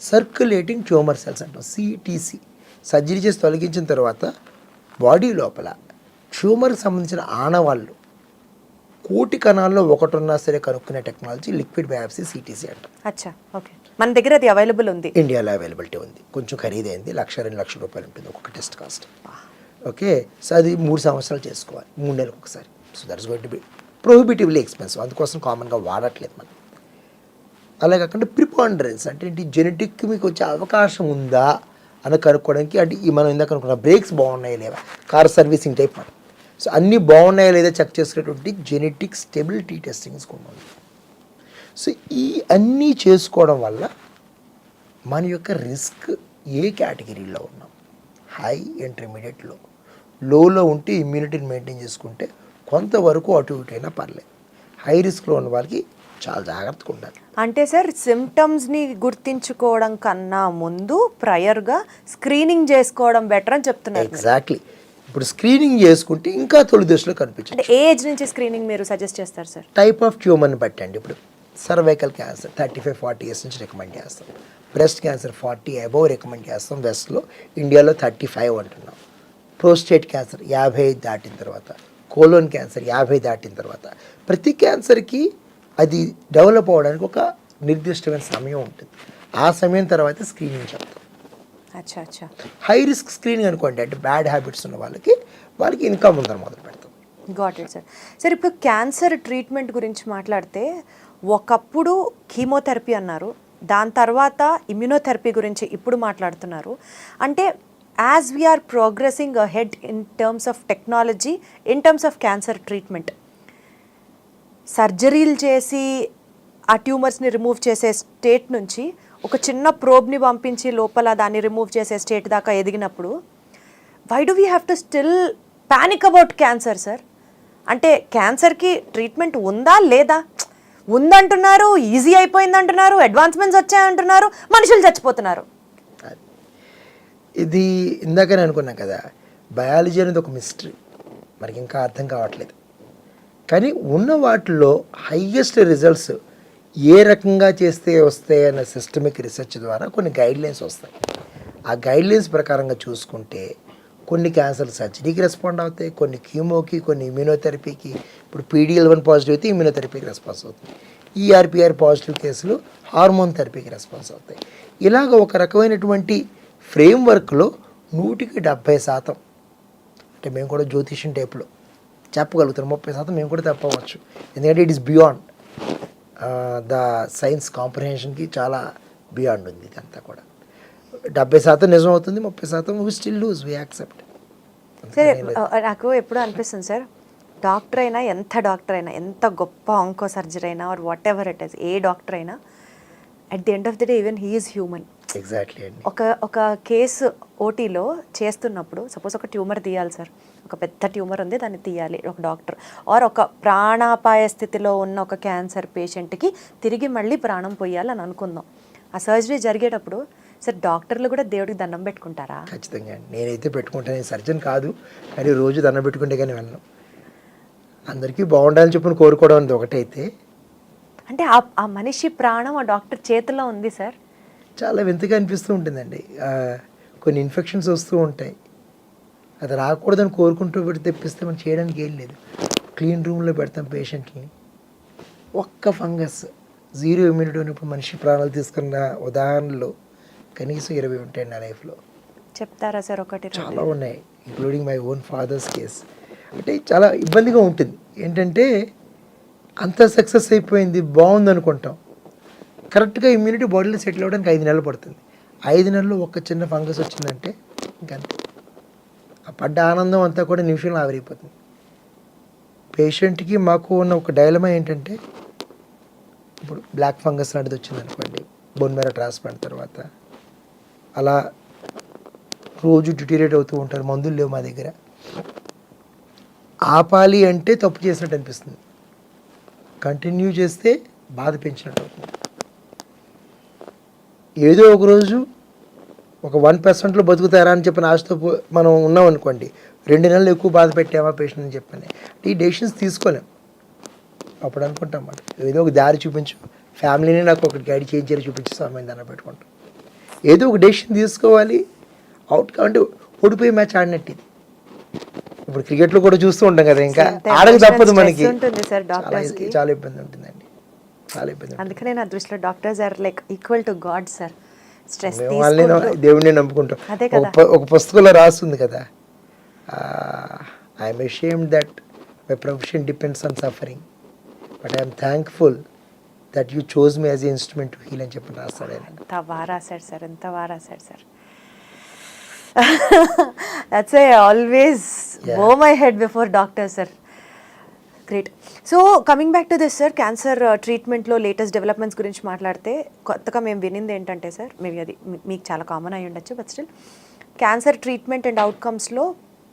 సర్క్యులేటింగ్ ట్యూమర్ సెల్స్ అంటాం, సిటీసీ. సర్జరీ చేసి తొలగించిన తర్వాత బాడీ లోపల ట్యూమర్కి సంబంధించిన ఆనవాళ్ళు 1,000,000 కణాల్లో ఒకటి ఉన్నా సరే కనుక్కునే టెక్నాలజీ లిక్విడ్ బయాప్సీ, సిటీసీ అంటాం. అచ్చా, ఓకే. మన దగ్గర అది అవైలబుల్ ఉంది, ఇండియాలో అవైలబిలిటీ ఉంది. కొంచెం ఖరీదైంది, 1,00,000-2 లక్షల రూపాయలు ఉంటుంది ఒక్కొక్క టెస్ట్ కాస్ట్. ఓకే, సో అది 3 సంవత్సరాలు చేసుకోవాలి, 3 నెలలకు ఒకసారి. So that's going to be prohibitively expensive, అందుకోసం కామన్గా వాడట్లేదు మనం. అలా కాకుండా ప్రిపాండరెన్స్ అంటే ఏంటి, జెనెటిక్ మీకు వచ్చే అవకాశం ఉందా అని కనుక్కోవడానికి. అంటే మనం ఇందాక అనుకున్న బ్రేక్స్ బాగున్నాయా లేవా, కార్ సర్వీసింగ్ టైప్ మనం. సో అన్నీ బాగున్నాయా లేదా చెక్ చేసుకునేటువంటి జెనెటిక్ స్టెబిలిటీ టెస్టింగ్స్ కూడా ఉంది. సో ఈ అన్నీ చేసుకోవడం వల్ల మన యొక్క రిస్క్ ఏ కేటగిరీలో ఉన్నాం, హై, ఇంటర్మీడియట్, లోలో ఉంటే ఇమ్యూనిటీని మెయింటైన్ చేసుకుంటే కొంతవరకు అటు ఇటు అయినా పర్లేదు. హై రిస్క్లో ఉన్న వాళ్ళకి చాలా జాగ్రత్తగా ఉండాలి. అంటే సార్ సిమ్టమ్స్ని గుర్తించుకోవడం కన్నా ముందు ప్రయర్గా స్క్రీనింగ్ చేసుకోవడం బెటర్ అని చెప్తున్నారు. ఎగ్జాక్ట్లీ. ఇప్పుడు స్క్రీనింగ్ చేసుకుంటే ఇంకా తొలి దశలో కనిపించదు. అంటే ఏజ్ నుంచి స్క్రీనింగ్ మీరు సజెస్ట్ చేస్తారు సార్? టైప్ ఆఫ్ ట్యూమర్ని బట్టండి. ఇప్పుడు సర్వైకల్ క్యాన్సర్ 35-40 ఇయర్స్ నుంచి రికమెండ్ చేస్తాం. బ్రెస్ట్ క్యాన్సర్ 40 అబోవ్ రికమెండ్ చేస్తాం. వెస్ట్లో ఇండియాలో 35 అంటున్నాం. ప్రోస్టేట్ క్యాన్సర్ 55 దాటిన తర్వాత, కోలోన్ క్యాన్సర్ 50 దాటిన తర్వాత, ప్రతి క్యాన్సర్కి అది డెవలప్ అవ్వడానికి ఒక నిర్దిష్టమైన సమయం ఉంటుంది. ఆ సమయం తర్వాత స్క్రీనింగ్ చెప్తాం. అచ్చా అచ్చా. హై రిస్క్ స్క్రీనింగ్ అనుకోండి, అంటే బ్యాడ్ హ్యాబిట్స్ ఉన్న వాళ్ళకి ఇంకా ముందర మొదలు పెడతాం. Got it sir. సార్ ఇప్పుడు క్యాన్సర్ ట్రీట్మెంట్ గురించి మాట్లాడితే ఒకప్పుడు కీమోథెరపీ అన్నారు, దాని తర్వాత ఇమ్యూనోథెరపీ గురించి ఇప్పుడు మాట్లాడుతున్నారు. అంటే as we are progressing ahead in terms of technology, in terms of cancer treatment, సర్జరీలు చేసి ఆ ట్యూమర్స్ని రిమూవ్ చేసే స్టేట్ నుంచి ఒక చిన్న ప్రోబ్ని పంపించి లోపల దాన్ని రిమూవ్ చేసే స్టేట్ దాకా ఎదిగినప్పుడు why do we have to still panic about cancer sir? అంటే క్యాన్సర్కి ట్రీట్మెంట్ ఉందా లేదా? ఉందంటున్నారు, ఈజీ అయిపోయింది అంటున్నారు, అడ్వాన్స్మెంట్స్ వచ్చాయంటున్నారు, మనుషులు చచ్చిపోతున్నారు. ఇది ఇందాకనే అనుకున్నాం కదా, బయాలజీ అనేది ఒక మిస్టరీ, మనకి ఇంకా అర్థం కావట్లేదు. కానీ ఉన్న వాటిలో హైయెస్ట్ రిజల్ట్స్ ఏ రకంగా చేస్తే వస్తాయి అన్న సిస్టమిక్ రీసెర్చ్ ద్వారా కొన్ని గైడ్లైన్స్ వస్తాయి. ఆ గైడ్లైన్స్ ప్రకారంగా చూసుకుంటే కొన్ని క్యాన్సర్ సర్జరీకి రెస్పాండ్ అవుతాయి, కొన్ని కీమోకి, కొన్ని ఇమ్యూనోథెరపీకి. ఇప్పుడు PDL1 పాజిటివ్ అయితే ఇమ్యూనోథెరపీకి రెస్పాన్స్ అవుతుంది. ERPR పాజిటివ్ కేసులు హార్మోన్ థెరపీకి రెస్పాన్స్ అవుతాయి. ఇలాగ ఒక రకమైనటువంటి ఫ్రేమ్వర్క్లో 100% అంటే మేము కూడా జ్యోతిష్యం టైప్లో చెప్పగలుగుతాం. 30% మేము కూడా తప్పవచ్చు, ఎందుకంటే it is beyond the science కాంప్రహెన్షన్కి చాలా బియాండ్ ఉంది. ఇదంతా కూడా 70% నిజం అవుతుంది, 30% we still lose, we accept. సరే, నాకు ఎప్పుడు అనిపిస్తుంది సార్, డాక్టర్ అయినా, ఎంత గొప్ప ఆంకో సర్జరీ అయినా or whatever it is, ఏ డాక్టర్ అయినా at the end of the day even he is human. Exactly అండి. ఒక కేసు ఓటీలో చేస్తున్నప్పుడు సపోజ్ ఒక ట్యూమర్ తీయాలి సార్, ఒక పెద్ద ట్యూమర్ ఉంది, దాన్ని తీయాలి ఒక డాక్టర్, ఆర్ ఒక ప్రాణాపాయ స్థితిలో ఉన్న ఒక క్యాన్సర్ పేషెంట్కి తిరిగి మళ్ళీ ప్రాణం పోయాలి అని అనుకుందాం. ఆ సర్జరీ జరిగేటప్పుడు సార్ డాక్టర్లు కూడా దేవుడికి దండం పెట్టుకుంటారా? ఖచ్చితంగా అండి. నేనైతే పెట్టుకుంటాను, నేను సర్జన్ కాదు, కానీ రోజు దండం పెట్టుకుంటే కానీ వెళ్ళను. అందరికీ బాగుండాలని చెప్పని కోరుకోవడం అనేది ఒకటైతే, అంటే ఆ మనిషి ప్రాణం ఆ డాక్టర్ చేతిలో ఉంది సార్. చాలా వింతగా అనిపిస్తూ ఉంటుందండి. కొన్ని ఇన్ఫెక్షన్స్ వస్తూ ఉంటాయి, అది రాకూడదని కోరుకుంటూ పెడితే తెప్పిస్తే మనం చేయడానికి ఏం లేదు. క్లీన్ రూమ్లో పెడతాం పేషెంట్ని, ఒక్క ఫంగస్ 0 ఇమ్యూనిటీ ఉన్నప్పుడు మనిషి ప్రాణాలు తీసుకున్న ఉదాహరణలు కనీసం 20 ఉంటాయి నా లైఫ్లో. చెప్తారా సార్? ఒకటి చాలా ఉన్నాయి, including my own father's case. అంటే చాలా ఇబ్బందిగా ఉంటుంది. ఏంటంటే అంత సక్సెస్ అయిపోయింది, బాగుంది అనుకుంటాం, కరెక్ట్గా ఇమ్యూనిటీ బాడీలో సెటిల్ అవ్వడానికి 5 నెలలు పడుతుంది. 5 నెలల్లో ఒక చిన్న ఫంగస్ వచ్చిందంటే ఇంకంతే, ఆ పడ్డ ఆనందం అంతా కూడా నిమిషంలో ఆవిరైపోతుంది. పేషెంట్కి మాకు ఉన్న ఒక డైలమా ఏంటంటే, ఇప్పుడు బ్లాక్ ఫంగస్ లాంటిది వచ్చింది అనుకోండి, బోన్ మ్యారో ట్రాన్స్ప్లాంట్ తర్వాత అలా రోజు డిటీరియేట్ అవుతూ ఉంటారు, మందులు లేవు మా దగ్గర. ఆపాలి అంటే తప్పు చేసినట్టు అనిపిస్తుంది, కంటిన్యూ చేస్తే బాధ పెంచినట్టు అవుతుంది. ఏదో ఒకరోజు ఒక 1%లో బతుకుతారా అని చెప్పిన ఆశతో మనం ఉన్నాం అనుకోండి, 2 నెలలు ఎక్కువ బాధ పెట్టామా పేషెంట్ అని చెప్పని, ఈ డెసిషన్స్ తీసుకోలేం. అప్పుడు అనుకుంటాం మాట, ఏదో ఒక దారి చూపించు, ఫ్యామిలీని నాకు ఒకటి గైడ్ చేయించారు చూపించి సమయం దాన్ని పెట్టుకుంటాం. ఏదో ఒక డెసిషన్ తీసుకోవాలి. అవుట్కమ్ అంటే ఓడిపోయి మ్యాచ్ ఆడినట్టు ఇది. ఇప్పుడు క్రికెట్లో కూడా చూస్తూ ఉంటాం కదా, ఇంకా ఆడక తప్పదు మనకి, చాలా ఇబ్బంది ఉంటుందండి, చాలా ఇబ్బంది. అందుకనే నా దృష్టిలో doctors are like equal to god sir. Stress దేవుడిని నమ్ముకుంటాం. ఒక పుస్తకంలో రాస్తుంది కదా, I'm ashamed that my profession depends on suffering, but I'm thankful that you chose me as a instrument to heal అని చెప్పి రాస్తాడు. ఎంత బాగా రాశాడు సార్, ఎంత బాగా రాశాడు sir. That's I always bow my head before doctor sir. Great. So coming back to this sir, cancer ట్రీట్మెంట్లో లేటెస్ట్ డెవలప్మెంట్స్ గురించి మాట్లాడితే కొత్తగా మేము వినింది ఏంటంటే సార్, మేబీ అది మీకు చాలా కామన్ అయి ఉండొచ్చు, but still cancer treatment and అవుట్కమ్స్లో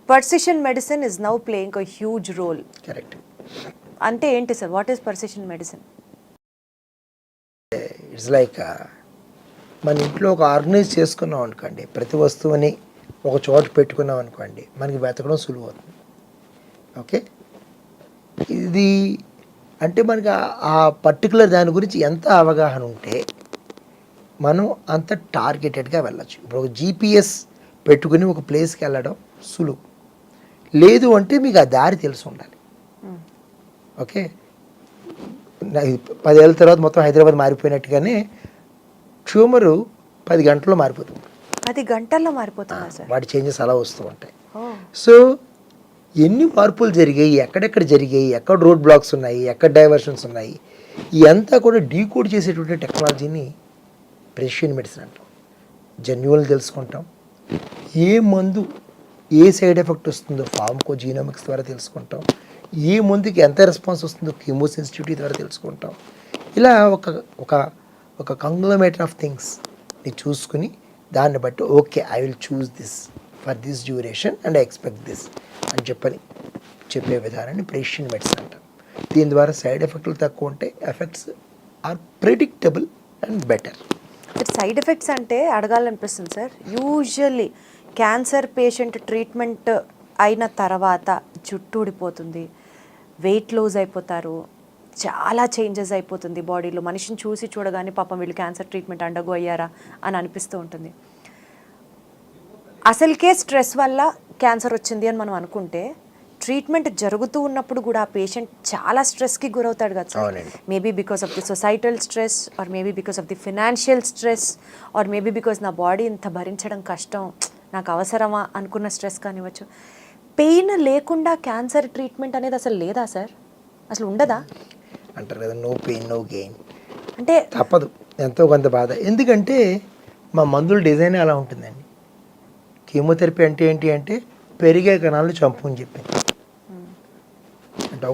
precision medicine is now playing a huge role. Correct. అంటే ఏంటి sir, what is precision medicine? It's like మన ఇంట్లో ఒక ఆర్గనైజ్ చేసుకున్నాం అనుకోండి, ప్రతి వస్తువుని ఒక చోట పెట్టుకున్నాం అనుకోండి, మనకి వెతకడం సులువు అవుతుంది. ఓకే, ఇది అంటే మనకి ఆ పర్టికులర్ దాని గురించి ఎంత అవగాహన ఉంటే మనం అంత టార్గెటెడ్గా వెళ్ళచ్చు. ఇప్పుడు ఒక జీపీఎస్ పెట్టుకుని ఒక ప్లేస్కి వెళ్ళడం సులువు. లేదు అంటే మీకు ఆ దారి తెలిసి ఉండాలి. ఓకే, 10 ఏళ్ళ తర్వాత మొత్తం హైదరాబాద్ మారిపోయినట్టుగానే ట్యూమరు 10 గంటల్లో మారిపోతుంది. 10 గంటల్లో మారిపోతుందా సార్? వాటి చేంజెస్ అలా వస్తూ ఉంటాయి. సో ఎన్ని మార్పులు జరిగాయి, ఎక్కడెక్కడ జరిగాయి, ఎక్కడ రోడ్ బ్లాక్స్ ఉన్నాయి, ఎక్కడ డైవర్షన్స్ ఉన్నాయి, ఇదంతా కూడా డీకోడ్ చేసేటువంటి టెక్నాలజీని ప్రెసిషన్ మెడిసిన్ అంటాం. జన్యువులు తెలుసుకుంటాం, ఏ మందు ఏ సైడ్ ఎఫెక్ట్ వస్తుందో ఫార్మకో జీనోమిక్స్ ద్వారా తెలుసుకుంటాం, ఏ మందుకి ఎంత రెస్పాన్స్ వస్తుందో కీమోసెన్సిటివిటీ ద్వారా తెలుసుకుంటాం. ఇలా ఒక ఒక ఒక కంగ్లోమేటర్ ఆఫ్ థింగ్స్ని చూసుకుని దాన్ని బట్టి okay I will choose this for this duration and I expect this అని చెప్పే విధానాన్ని ప్రెసిషన్ మెడిసిన్ అంటాం. దీని ద్వారా సైడ్ ఎఫెక్ట్లు తక్కువ ఉంటాయి, effects are predictable and better. Side effects అంటే అడగాలనిపిస్తుంది sir. Usually cancer patient treatment అయిన తర్వాత జుట్టు ఊడిపోతుంది, వెయిట్ లూజ్ అయిపోతారు, చాలా చేంజెస్ అయిపోతుంది బాడీలో. మనిషిని చూసి చూడగానే పాపం వీళ్ళు క్యాన్సర్ ట్రీట్మెంట్ అండగో అయ్యారా అని అనిపిస్తూ ఉంటుంది. అసలుకే స్ట్రెస్ వల్ల క్యాన్సర్ వచ్చింది అని మనం అనుకుంటే ట్రీట్మెంట్ జరుగుతూ ఉన్నప్పుడు కూడా ఆ పేషెంట్ చాలా స్ట్రెస్కి గురవుతాడు కదా sir. Maybe because of the societal stress, or maybe because of the financial stress, or maybe because నా బాడీ ఇంత భరించడం కష్టం, నాకు అవసరమా అనుకున్న స్ట్రెస్ కానివ్వచ్చు. పెయిన్ లేకుండా క్యాన్సర్ ట్రీట్మెంట్ అనేది అసలు లేదా సార్? అసలు ఉండదా? అంటారు కదా, నో పెయిన్ నో గెయిన్. అంటే తప్పదు, ఎంతో కొంత బాధ. ఎందుకంటే మా మందుల డిజైన్ అలా ఉంటుందండి. కీమోథెరపీ అంటే ఏంటి అంటే పెరిగే కణాలను చంపు అని చెప్పింది. అంటే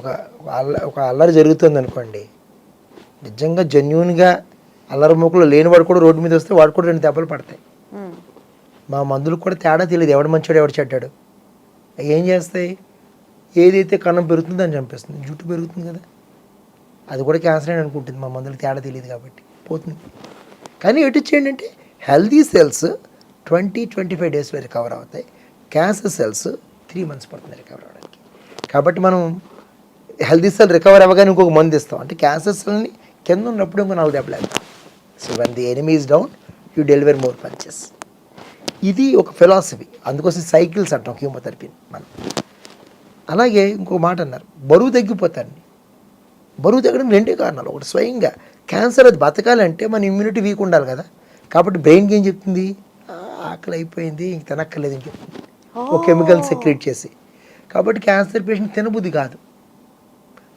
ఒక అల్లరి జరుగుతుంది అనుకోండి, నిజంగా జెన్యూన్గా అల్లరి మూకలు లేనివాడు కూడా రోడ్డు మీద వస్తే వాడు కూడా 2 దెబ్బలు పడతాయి. మా మందులకు కూడా తేడా తెలియదు, ఎవడు మంచాడు ఎవడు చెడ్డాడు. ఏం చేస్తాయి, ఏదైతే కణం పెరుగుతుందో దాన్ని చంపేస్తుంది. జుట్టు పెరుగుతుంది కదా, అది కూడా క్యాన్సర్ అని అనుకుంటుంది. మా మందులకు తేడా తెలియదు కాబట్టి పోతుంది. కానీ ఎటు చేయండి అంటే హెల్దీ సెల్స్ 20-25 డేస్లో రికవర్ అవుతాయి, క్యాన్సర్ సెల్స్ 3 మంత్స్ పడుతుంది రికవర్ అవ్వడానికి. కాబట్టి మనం హెల్దీ సెల్ రికవర్ అవ్వగానే ఇంకొక మందు ఇస్తాం, అంటే క్యాన్సర్ సెల్ని కింద ఉన్నప్పుడు ఇంకో 4 దెబ్బలు వేస్తాం. So when the enemy is down you deliver more punches. ఇది ఒక ఫిలాసఫీ, అందుకోసం సైకిల్స్ అంటాం కీమోథెరపీని మనం. అలాగే ఇంకో మాట అన్నారు, బరువు తగ్గిపోతారండి. బరువు తగ్గడం 2 కారణాలు. ఒకటి స్వయంగా క్యాన్సర్ అది బతకాలంటే మన ఇమ్యూనిటీ వీక్ ఉండాలి కదా. కాబట్టి బ్రెయిన్కి ఏం చెప్తుంది, ఆకలి అయిపోయింది ఇంక తినక్కర్లేదు అని చెప్తుంది, ఒక కెమికల్ సెక్రెట్ చేసి. కాబట్టి క్యాన్సర్ పేషెంట్ తినబుద్ధి కాదు,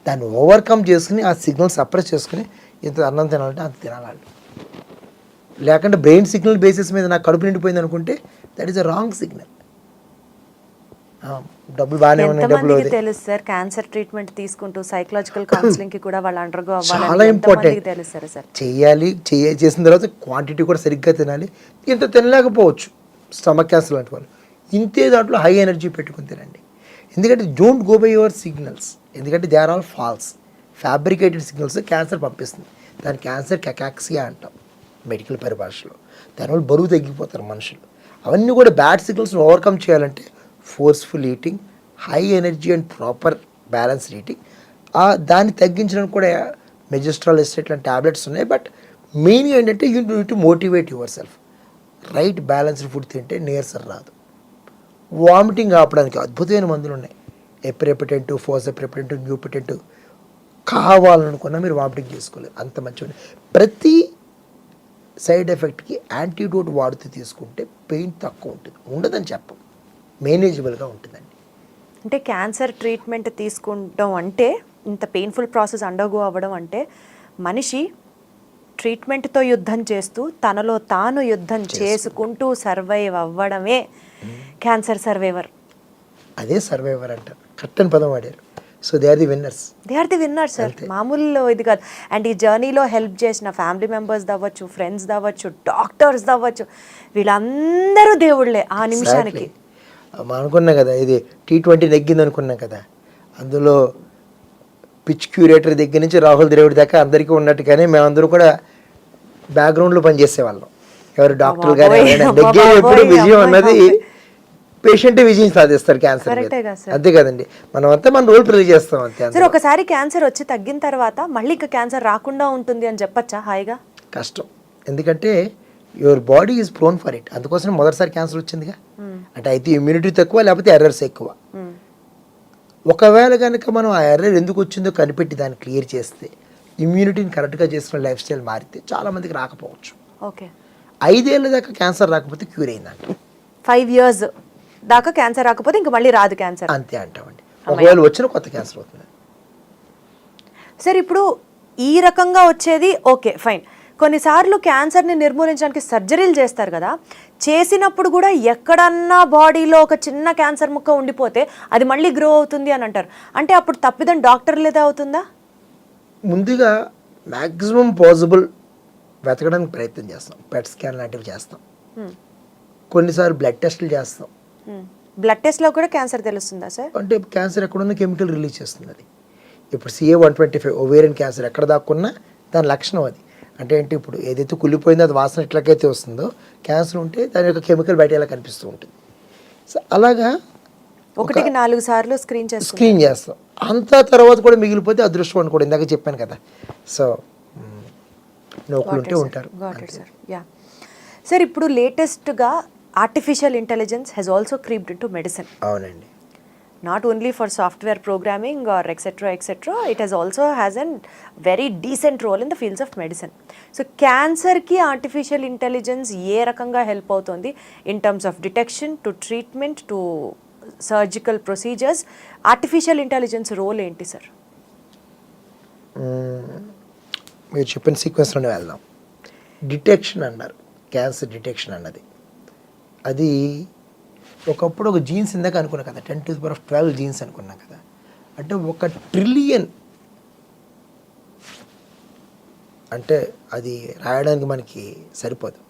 దాన్ని ఓవర్కమ్ చేసుకుని ఆ సిగ్నల్ సప్రెస్ చేసుకుని ఇంత అన్నం తినాలంటే అంత తినాలి. లేకుంటే బ్రెయిన్ సిగ్నల్ బేసిస్ మీద నాకు కడుపు నిండిపోయింది అనుకుంటే that is a wrong signal. డబ్బులు బాగానే ఉన్నాయి, డబ్బులు తెలుసు సార్ క్యాన్సర్ ట్రీట్మెంట్ తీసుకుంటూ సైకలాజికల్ కౌన్సిలింగ్ కి కూడా వాళ్ళు అండర్గో అవ్వాలి, చాలా ఇంపార్టెంట్. తెలుసు సార్. చేసిన తర్వాత క్వాంటిటీ కూడా సరిగ్గా తినాలి. ఇంత తినలేకపోవచ్చు స్టమక్ క్యాన్సర్ లాంటి వాళ్ళు, ఇంతే దాంట్లో హై ఎనర్జీ పెట్టుకుని తినండి. ఎందుకంటే don't go by your signals, ఎందుకంటే they are all false, fabricated signals cancer పంపిస్తుంది. దాని క్యాన్సర్ కెకాక్సియా అంటాం మెడికల్ పరిభాషలో. దానివల్ల బరువు తగ్గిపోతారు మనుషులు. అవన్నీ కూడా బ్యాడ్ సిగ్నల్స్ని ఓవర్కమ్ చేయాలంటే forceful eating, high energy and proper balance eating. దాన్ని తగ్గించడానికి కూడా మెజిస్ట్రాల్ ఎస్టేట్ లాంటి ట్యాబ్లెట్స్ ఉన్నాయి. బట్ మెయిన్గా ఏంటంటే you need to motivate your self. Right balanced food తింటే నీరసం రాదు. వామిటింగ్ ఆపడానికి అద్భుతమైన మందులు ఉన్నాయి, ఎప్రిపెటెంట్, ఫోసెప్రిపెటెంట్, న్యూపెటెంట్. కావాలనుకున్నా మీరు వామిటింగ్ చేసుకోలేదు, అంత మంచిగా. ప్రతి సైడ్ ఎఫెక్ట్కి యాంటీడోట్ వాడుతూ తీసుకుంటే పెయిన్ తక్కువ ఉంటుంది, ఉండదని చెప్పం, మేనేజబుల్గా ఉంటుందండి. అంటే క్యాన్సర్ ట్రీట్మెంట్ తీసుకుంటాం అంటే ఇంత పెయిన్ఫుల్ ప్రాసెస్ అండర్గో అవ్వడం అంటే మనిషి ట్రీట్మెంట్తో యుద్ధం చేస్తూ తనలో తాను యుద్ధం చేసుకుంటూ సర్వైవ్ అవ్వడమే క్యాన్సర్ సర్వైవర్. అదే సర్వైవర్ అంటారు, కరెక్ట్ అని పదం వాడారు. So they are the winners. They are the winners sir, మామూలు ఇది కాదు. అండ్ ఈ జర్నీలో హెల్ప్ చేసిన ఫ్యామిలీ మెంబర్స్ అవ్వచ్చు, ఫ్రెండ్స్ అవ్వచ్చు, డాక్టర్స్ అవ్వచ్చు, వీళ్ళందరూ దేవుళ్ళే ఆ నిమిషానికి. అనుకున్నాం కదా, ఇది T20 నెగ్గింది అనుకున్నాం కదా, అందులో పిచ్ క్యూరేటర్ దగ్గర నుంచి రాహుల్ ద్రవిడ్ దాకా అందరికీ ఉన్నట్టుగానే మేమందరూ కూడా బ్యాక్గ్రౌండ్లో పనిచేసే వాళ్ళం. ఎవరు డాక్టర్ గారు బాబోయ్, ఎవరైనా అబ్బా నెగ్గేది ఎప్పుడు బాబోయ్, విజయం అబ్బా అన్నది బాబోయ్. పేషెంట్ విజయం సాధిస్తారు క్యాన్సర్ మీద. కరెక్టే కదా సార్. అంతే కదండి, మనం అంతా మన రోల్ ప్లే చేస్తాం అంతే. సార్ ఒకసారి క్యాన్సర్ వచ్చి తగ్గిన తర్వాత మళ్ళీ ఇంకా క్యాన్సర్ రాకుండా ఉంటుంది అని చెప్పచ్చా హాయిగా? కష్టం, ఎందుకంటే your body is prone for it. అందుకోసం మొదటిసారి క్యాన్సర్ వచ్చిందిగా. అంటే అయితే ఇమ్యూనిటీ తక్కువ, లేకపోతే ఎర్రర్స్ ఎక్కువ. ఒకవేళ కనుక మనం ఆ ఎర్రర్ ఎందుకు వచ్చిందో కనిపెట్టి దాన్ని క్లియర్ చేస్తే, ఇమ్యూనిటీని కరెక్ట్గా చేసుకున్న లైఫ్ స్టైల్ మారితే చాలామందికి రాకపోవచ్చు. ఓకే, 5 ఏళ్ళ దాకా క్యాన్సర్ రాకపోతే క్యూర్ అయిందంట. 5 years దాకా క్యాన్సర్ రాకపోతే ఇంక మళ్ళీ రాదు క్యాన్సర్ అంతే అంటామండి. ఒకవేళ వచ్చిన కొత్త క్యాన్సర్ అవుతుంది. సార్ ఇప్పుడు ఈ రకంగా వచ్చేది ఓకే ఫైన్. కొన్నిసార్లు క్యాన్సర్ని నిర్మూలించడానికి సర్జరీలు చేస్తారు కదా, చేసినప్పుడు కూడా ఎక్కడన్నా బాడీలో ఒక చిన్న క్యాన్సర్ ముక్క ఉండిపోతే అది మళ్ళీ గ్రో అవుతుంది అని అంటారు. అంటే అప్పుడు తప్పిదం డాక్టర్లేదే అవుతుందా? ముందుగా మ్యాక్సిమం పాసిబుల్ వెతకడానికి ప్రయత్నం చేస్తాం. పెట్ స్కాన్ లాంటివి చేస్తాం, కొన్నిసార్లు బ్లడ్ టెస్టులు చేస్తాం. బ్లడ్ టెస్ట్లో కూడా క్యాన్సర్ తెలుస్తుందా సార్? అంటే క్యాన్సర్ ఎక్కడున్న కెమికల్ రిలీజ్ చేస్తుంది అది. ఇప్పుడు CA-125 ఓవేరియన్ క్యాన్సర్ ఎక్కడ దాక్కున్నా దాని లక్షణం అది. అంటే ఏంటి, ఇప్పుడు ఏదైతే కుళ్ళిపోయిందో అది వాసన ఎట్లకైతే వస్తుందో, క్యాన్సర్ ఉంటే దాని యొక్క కెమికల్ బయట ఎలా కనిపిస్తూ ఉంటుంది. సో అలాగా 1-4 సార్లు స్క్రీన్ చేస్తాం. అంతా తర్వాత కూడా మిగిలిపోతే అదృష్టం అని కూడా ఇందాక చెప్పాను కదా. సో నోకులు ఉంటే ఉంటారు. సార్ ఇప్పుడు లేటెస్ట్గా artificial intelligence has also creeped into medicine. అవునండి. Not only for software programming or etc., it has also has a very decent role in the fields of medicine. So cancer ki artificial intelligence ఏ రకంగా help అవుతుంది in terms of detection to treatment to surgical procedures? Artificial intelligence role ఏంటి sir? మీరు చెప్పిన సీక్వెన్స్లోనే వెళ్దాం. Detection అన్నారు, cancer detection అన్నది అది ఒకప్పుడు ఒక జీన్స్ ఇందాక అనుకున్నాం కదా, 10⁻12 జీన్స్ అనుకున్నాం కదా. అంటే 1 ట్రిలియన్, అంటే అది రాయడానికి మనకి సరిపోదు.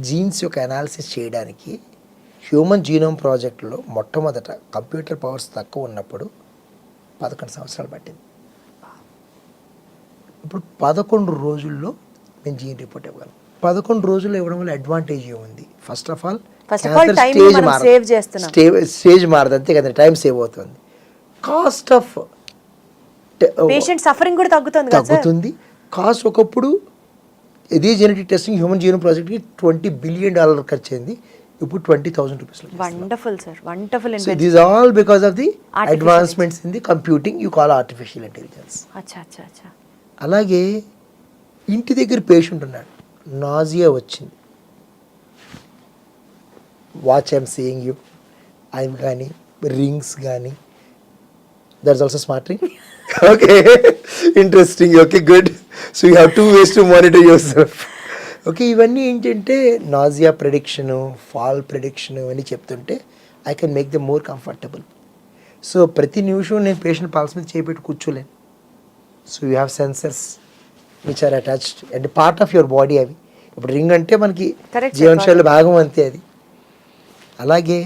జీన్స్ యొక్క అనాలిసిస్ చేయడానికి హ్యూమన్ జీనోమ్ ప్రాజెక్టులో మొట్టమొదట కంప్యూటర్ పవర్స్ తక్కువ ఉన్నప్పుడు 11 సంవత్సరాలు పట్టింది. ఇప్పుడు 11 రోజుల్లో నేను జీన్ రిపోర్ట్ ఇవ్వగలను. 11 రోజుల్లో ఇవ్వడం వల్ల అడ్వాంటేజ్ ఏముంది? ఫస్ట్ ఆఫ్ ఆల్ స్టేజ్ మారదు, అంతే కదా, టైం సేవ్ అవుతుంది. కాస్ట్ ఆఫ్ పేషెంట్ సఫరింగ్ కూడా తగ్గుతుంది. కాస్ట్ ఒకప్పుడు ఇదే జెనెటిక్ టెస్టింగ్ హ్యూమన్ జీనోమ్ ప్రాజెక్ట్కి $20 బిలియన్ ఖర్చు అయింది. ఇప్పుడు 20,000 rupees. Wonderful sir, wonderful. So this all because of the advancements in the computing you call artificial intelligence. అలాగే ఇంటి దగ్గర పేషెంట్ ఉన్నాడు, నాజియా వచ్చింది, watch I'm seeing you, I'm కానీ రింగ్స్ కానీ, that's also smart ring. Okay, interesting. Okay, good. So you have 2 ways to monitor your self. Okay, ఇవన్నీ ఏంటంటే nausea ప్రెడిక్షను, fall ప్రెడిక్షను ఇవన్నీ చెప్తుంటే I can make them more comfortable. So ప్రతి నిమిషం నేను patient pulse మీద చేపెట్టి కూర్చోలేను. So you have sensors which are attached and part of your body. అవి ఇప్పుడు రింగ్ అంటే మనకి జీవనశైలి భాగం అంతే అది. అలాగే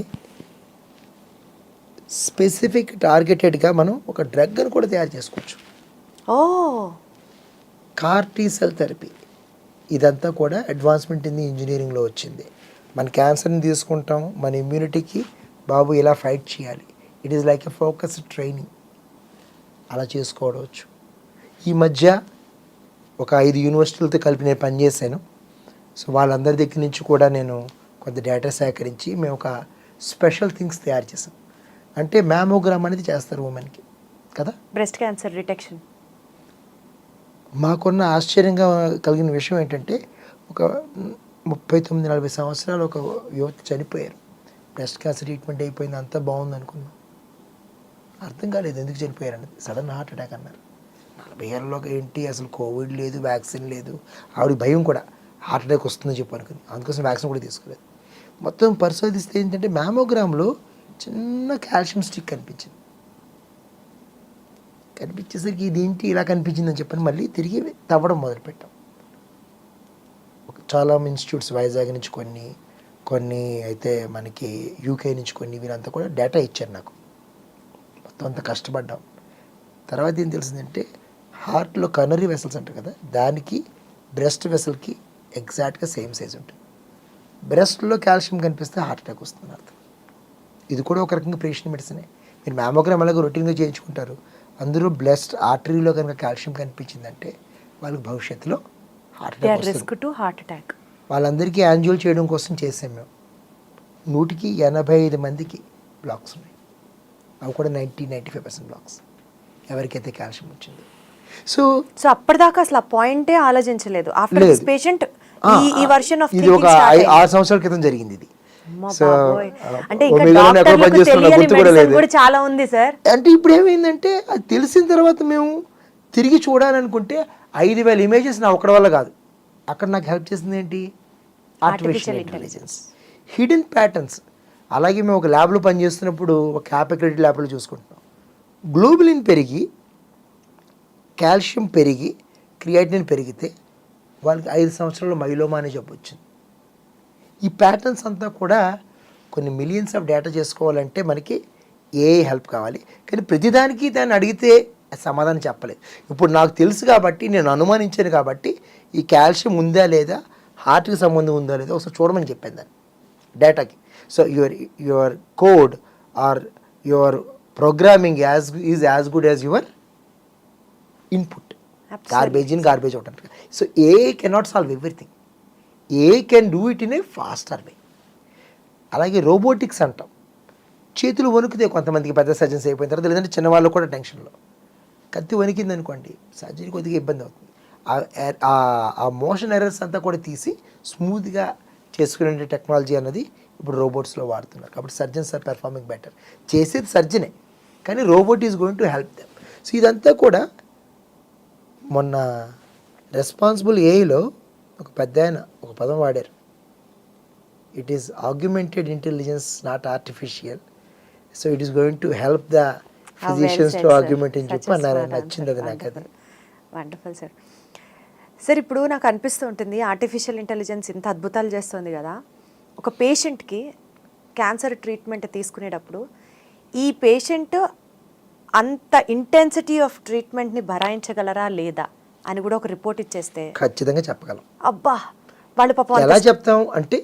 స్పెసిఫిక్ టార్గెటెడ్గా మనం ఒక డ్రగ్ని కూడా తయారు చేసుకోవచ్చు. CAR-T సెల్ థెరపీ, ఇదంతా కూడా అడ్వాన్స్మెంట్ ఇన్ ది ఇంజనీరింగ్లో వచ్చింది. మన క్యాన్సర్ని తీసుకుంటాం, మన ఇమ్యూనిటీకి బాబు ఇలా ఫైట్ చేయాలి, it is like a focused training, అలా చేసుకోవచ్చు. ఈ మధ్య ఒక 5 యూనివర్సిటీలతో కలిపి నేను పనిచేశాను. సో వాళ్ళందరి దగ్గర నుంచి కూడా నేను కొంత డేటా సేకరించి మేము ఒక స్పెషల్ థింగ్స్ తయారు చేసాం. అంటే మ్యామోగ్రామ్ అనేది చేస్తారు ఉమెన్కి కదా, బ్రెస్ట్ క్యాన్సర్ డిటెక్షన్. మాకున్న ఆశ్చర్యంగా కలిగిన విషయం ఏంటంటే ఒక 39-40 సంవత్సరాలు ఒక యువతి చనిపోయారు. బ్రెస్ట్ క్యాన్సర్ ట్రీట్మెంట్ అయిపోయింది, అంతా బాగుంది అనుకున్నాం. అర్థం కాలేదు ఎందుకు చనిపోయారు అన్నది. సడన్ హార్ట్ అటాక్ అన్నారు. 40 ఏళ్ళలోకి ఏంటి, అసలు కోవిడ్ లేదు, వ్యాక్సిన్ లేదు, ఆవిడ భయం కూడా హార్ట్ అటాక్ వస్తుందని చెప్పి అనుకుంది. అందుకోసం వ్యాక్సిన్ కూడా తీసుకోలేదు. మొత్తం పరిశోధిస్తే ఏంటంటే మ్యామోగ్రామ్లో చిన్న కాల్షియం స్టిక్ కనిపించేసరికి ఇదేంటి ఇలా కనిపించిందని చెప్పని మళ్ళీ తిరిగి తవ్వడం మొదలుపెట్టాం. చాలా ఇన్స్టిట్యూట్స్, వైజాగ్ నుంచి కొన్ని అయితే మనకి UK నుంచి కొన్ని, వీరంతా కూడా డేటా ఇచ్చారు నాకు. మొత్తం అంతా కష్టపడ్డాం. తర్వాత ఏం తెలిసిందంటే హార్ట్లో కనరీ వెసల్స్ అంటారు కదా, దానికి బ్రెస్ట్ వెసల్కి ఎగ్జాక్ట్గా సేమ్ సైజ్ ఉంటుంది. బ్రెస్ట్లో కాల్షియం కనిపిస్తే హార్ట్ అటాక్ వస్తుంది అర్థం. ఇది కూడా ఒక రకంగా ప్రెషన్ మెడిసినే. మీరు మ్యామోగ్రామ్ అలాగే రొటీన్గా చేయించుకుంటారు. అందరూ బ్లెస్ట్ ఆర్టరీలో కనుక కాల్షియం కనిపించిందంటే వాళ్ళకి భవిష్యత్తులో హార్ట్ అటాక్ వస్తుంది. Risk to heart attack. వాళ్ళందరికీ యాంజియోలు చేయడం కోసం చేసాం మేము. 185 మందికి బ్లాక్స్ ఉన్నాయి. అవి కూడా 90-95% బ్లాక్స్ ఎవరికైతే కాల్షియం వచ్చింది. సో అప్పటిదాకా అసలు ఆ పాయింటే ఆలోచించలేదు. ఆఫ్టర్ దిస్ పేషెంట్ ఈ వర్షన్ ఆఫ్ ఇది ఒక 6 సంవత్సరాల క్రితం జరిగింది ఇది. సో అంటే ఇంకా డాక్టర్లకు తెలియని మెడిసిన్ కూడా చాలా ఉంది సార్. అంటే ఇప్పుడు ఏమైందంటే అది తెలిసిన తర్వాత మేము తిరిగి చూడాలనుకుంటే 5,000 ఇమేజెస్ నా ఒక్కడి వల్ల కాదు. అక్కడ నాకు హెల్ప్ చేసింది ఏంటి? Artificial intelligence, hidden patterns. అలాగే మేము ఒక ల్యాబ్లో పనిచేస్తున్నప్పుడు ఒక క్యాప్ అక్రెడిటెడ్ ల్యాబ్లో చూసుకుంటున్నాం. గ్లోబులిన్ పెరిగి కాల్షియం పెరిగి క్రియాటినిన్ పెరిగితే వాళ్ళకి 5 సంవత్సరాల్లో మైలోమా అనే జబ్బు వచ్చింది. ఈ ప్యాటర్న్స్ అంతా కూడా కొన్ని మిలియన్స్ ఆఫ్ డేటా చేసుకోవాలంటే మనకి ఏ హెల్ప్ కావాలి. కానీ ప్రతిదానికి దాన్ని అడిగితే సమాధానం చెప్పలేదు. ఇప్పుడు నాకు తెలుసు కాబట్టి నేను అనుమానించాను కాబట్టి ఈ కాల్షియం ఉందా లేదా, హార్ట్కి సంబంధం ఉందా లేదా ఒకసారి చూడమని చెప్పాను దాన్ని డేటాకి. So your code or your programming is as good as your input. Garbage in garbage out అంటారు. So AI cannot solve everything. AI can do it in a faster way. అలాగే రోబోటిక్స్ అంటాం. చేతులు వణుకుతే కొంతమందికి పెద్ద సర్జన్స్ అయిపోయిన తర్వాత, లేదంటే చిన్నవాళ్ళు కూడా టెన్షన్లో కత్తి వణికింది అనుకోండి సర్జరీ కొద్దిగా ఇబ్బంది అవుతుంది. ఆ మోషన్ ఎర్రర్స్ అంతా కూడా తీసి స్మూత్గా చేసుకునే టెక్నాలజీ అన్నది ఇప్పుడు రోబోట్స్లో వాడుతున్నారు. కాబట్టి సర్జన్స్ ఆర్ పెర్ఫార్మింగ్ బెటర్. చేసేది సర్జనే కానీ robot is going to help them. So ఇదంతా కూడా మొన్న రెస్పాన్సిబుల్ ఏఐలో ఒక పెద్ద ఆయన ఒక పదం వాడారు. It is augmented intelligence not artificial. So it is going to help the physicians to argument అని చెప్పి అన్నారు. నచ్చింది అది నాకు. అది వండర్ఫుల్ సార్. సార్ ఇప్పుడు నాకు అనిపిస్తూ ఉంటుంది ఆర్టిఫిషియల్ ఇంటెలిజెన్స్ ఇంత అద్భుతాలు చేస్తుంది కదా, ఒక పేషెంట్కి క్యాన్సర్ ట్రీట్మెంట్ తీసుకునేటప్పుడు ఈ పేషెంట్ అంత ఇంటెన్సిటీ ఆఫ్ ట్రీట్మెంట్ని భరాయించగలరా లేదా అని కూడా ఒక రిపోర్ట్ ఇచ్చేస్తే ఖచ్చితంగా చెప్పగలం. అబ్బా వాళ్ళు పాపం ఎలా చెప్తాం అంటే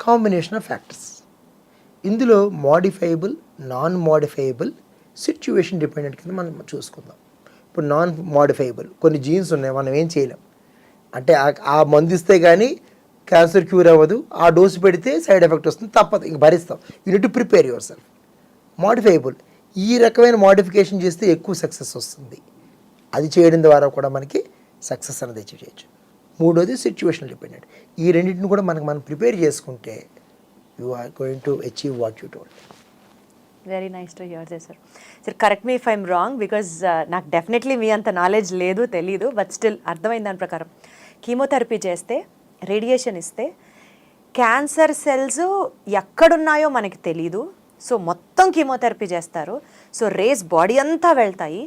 కాంబినేషన్ ఆఫ్ ఫ్యాక్టర్స్. ఇందులో modifiable, non modifiable, situation dependent కింద మనం చూసుకుందాం. ఇప్పుడు నాన్ మోడిఫైబుల్ కొన్ని జీన్స్ ఉన్నాయి, మనం ఏం చేయలేం. అంటే ఆ మందు ఇస్తే కానీ క్యాన్సర్ క్యూర్ అవ్వదు, ఆ డోసు పెడితే సైడ్ ఎఫెక్ట్ వస్తుంది, తప్పదు, ఇంక భరిస్తాం. You need to prepare yourself. Modifiable, ఈ రకమైన మోడిఫికేషన్ చేస్తే ఎక్కువ సక్సెస్ వస్తుంది, అది చేయడం ద్వారా కూడా మనకి సక్సెస్ అనేది అచీవ్ చేయొచ్చు. మూడోది సిచ్యువేషన్ డిపెండెంట్. ఈ రెండింటిని కూడా మనం ప్రిపేర్ చేసుకుంటే you are going to achieve what you told. Very nice to hear this sir. Sir correct me if I'm wrong because నాకు డెఫినెట్లీ మీ అంత నాలెడ్జ్ లేదు, తెలీదు, బట్ స్టిల్ అర్థమైంది దాని ప్రకారం. కీమోథెరపీ చేస్తే, రేడియేషన్ ఇస్తే క్యాన్సర్ సెల్స్ ఎక్కడున్నాయో మనకి తెలీదు. సో మొత్తం కీమోథెరపీ చేస్తారు. సో రేస్ బాడీ అంతా వెళ్తాయి.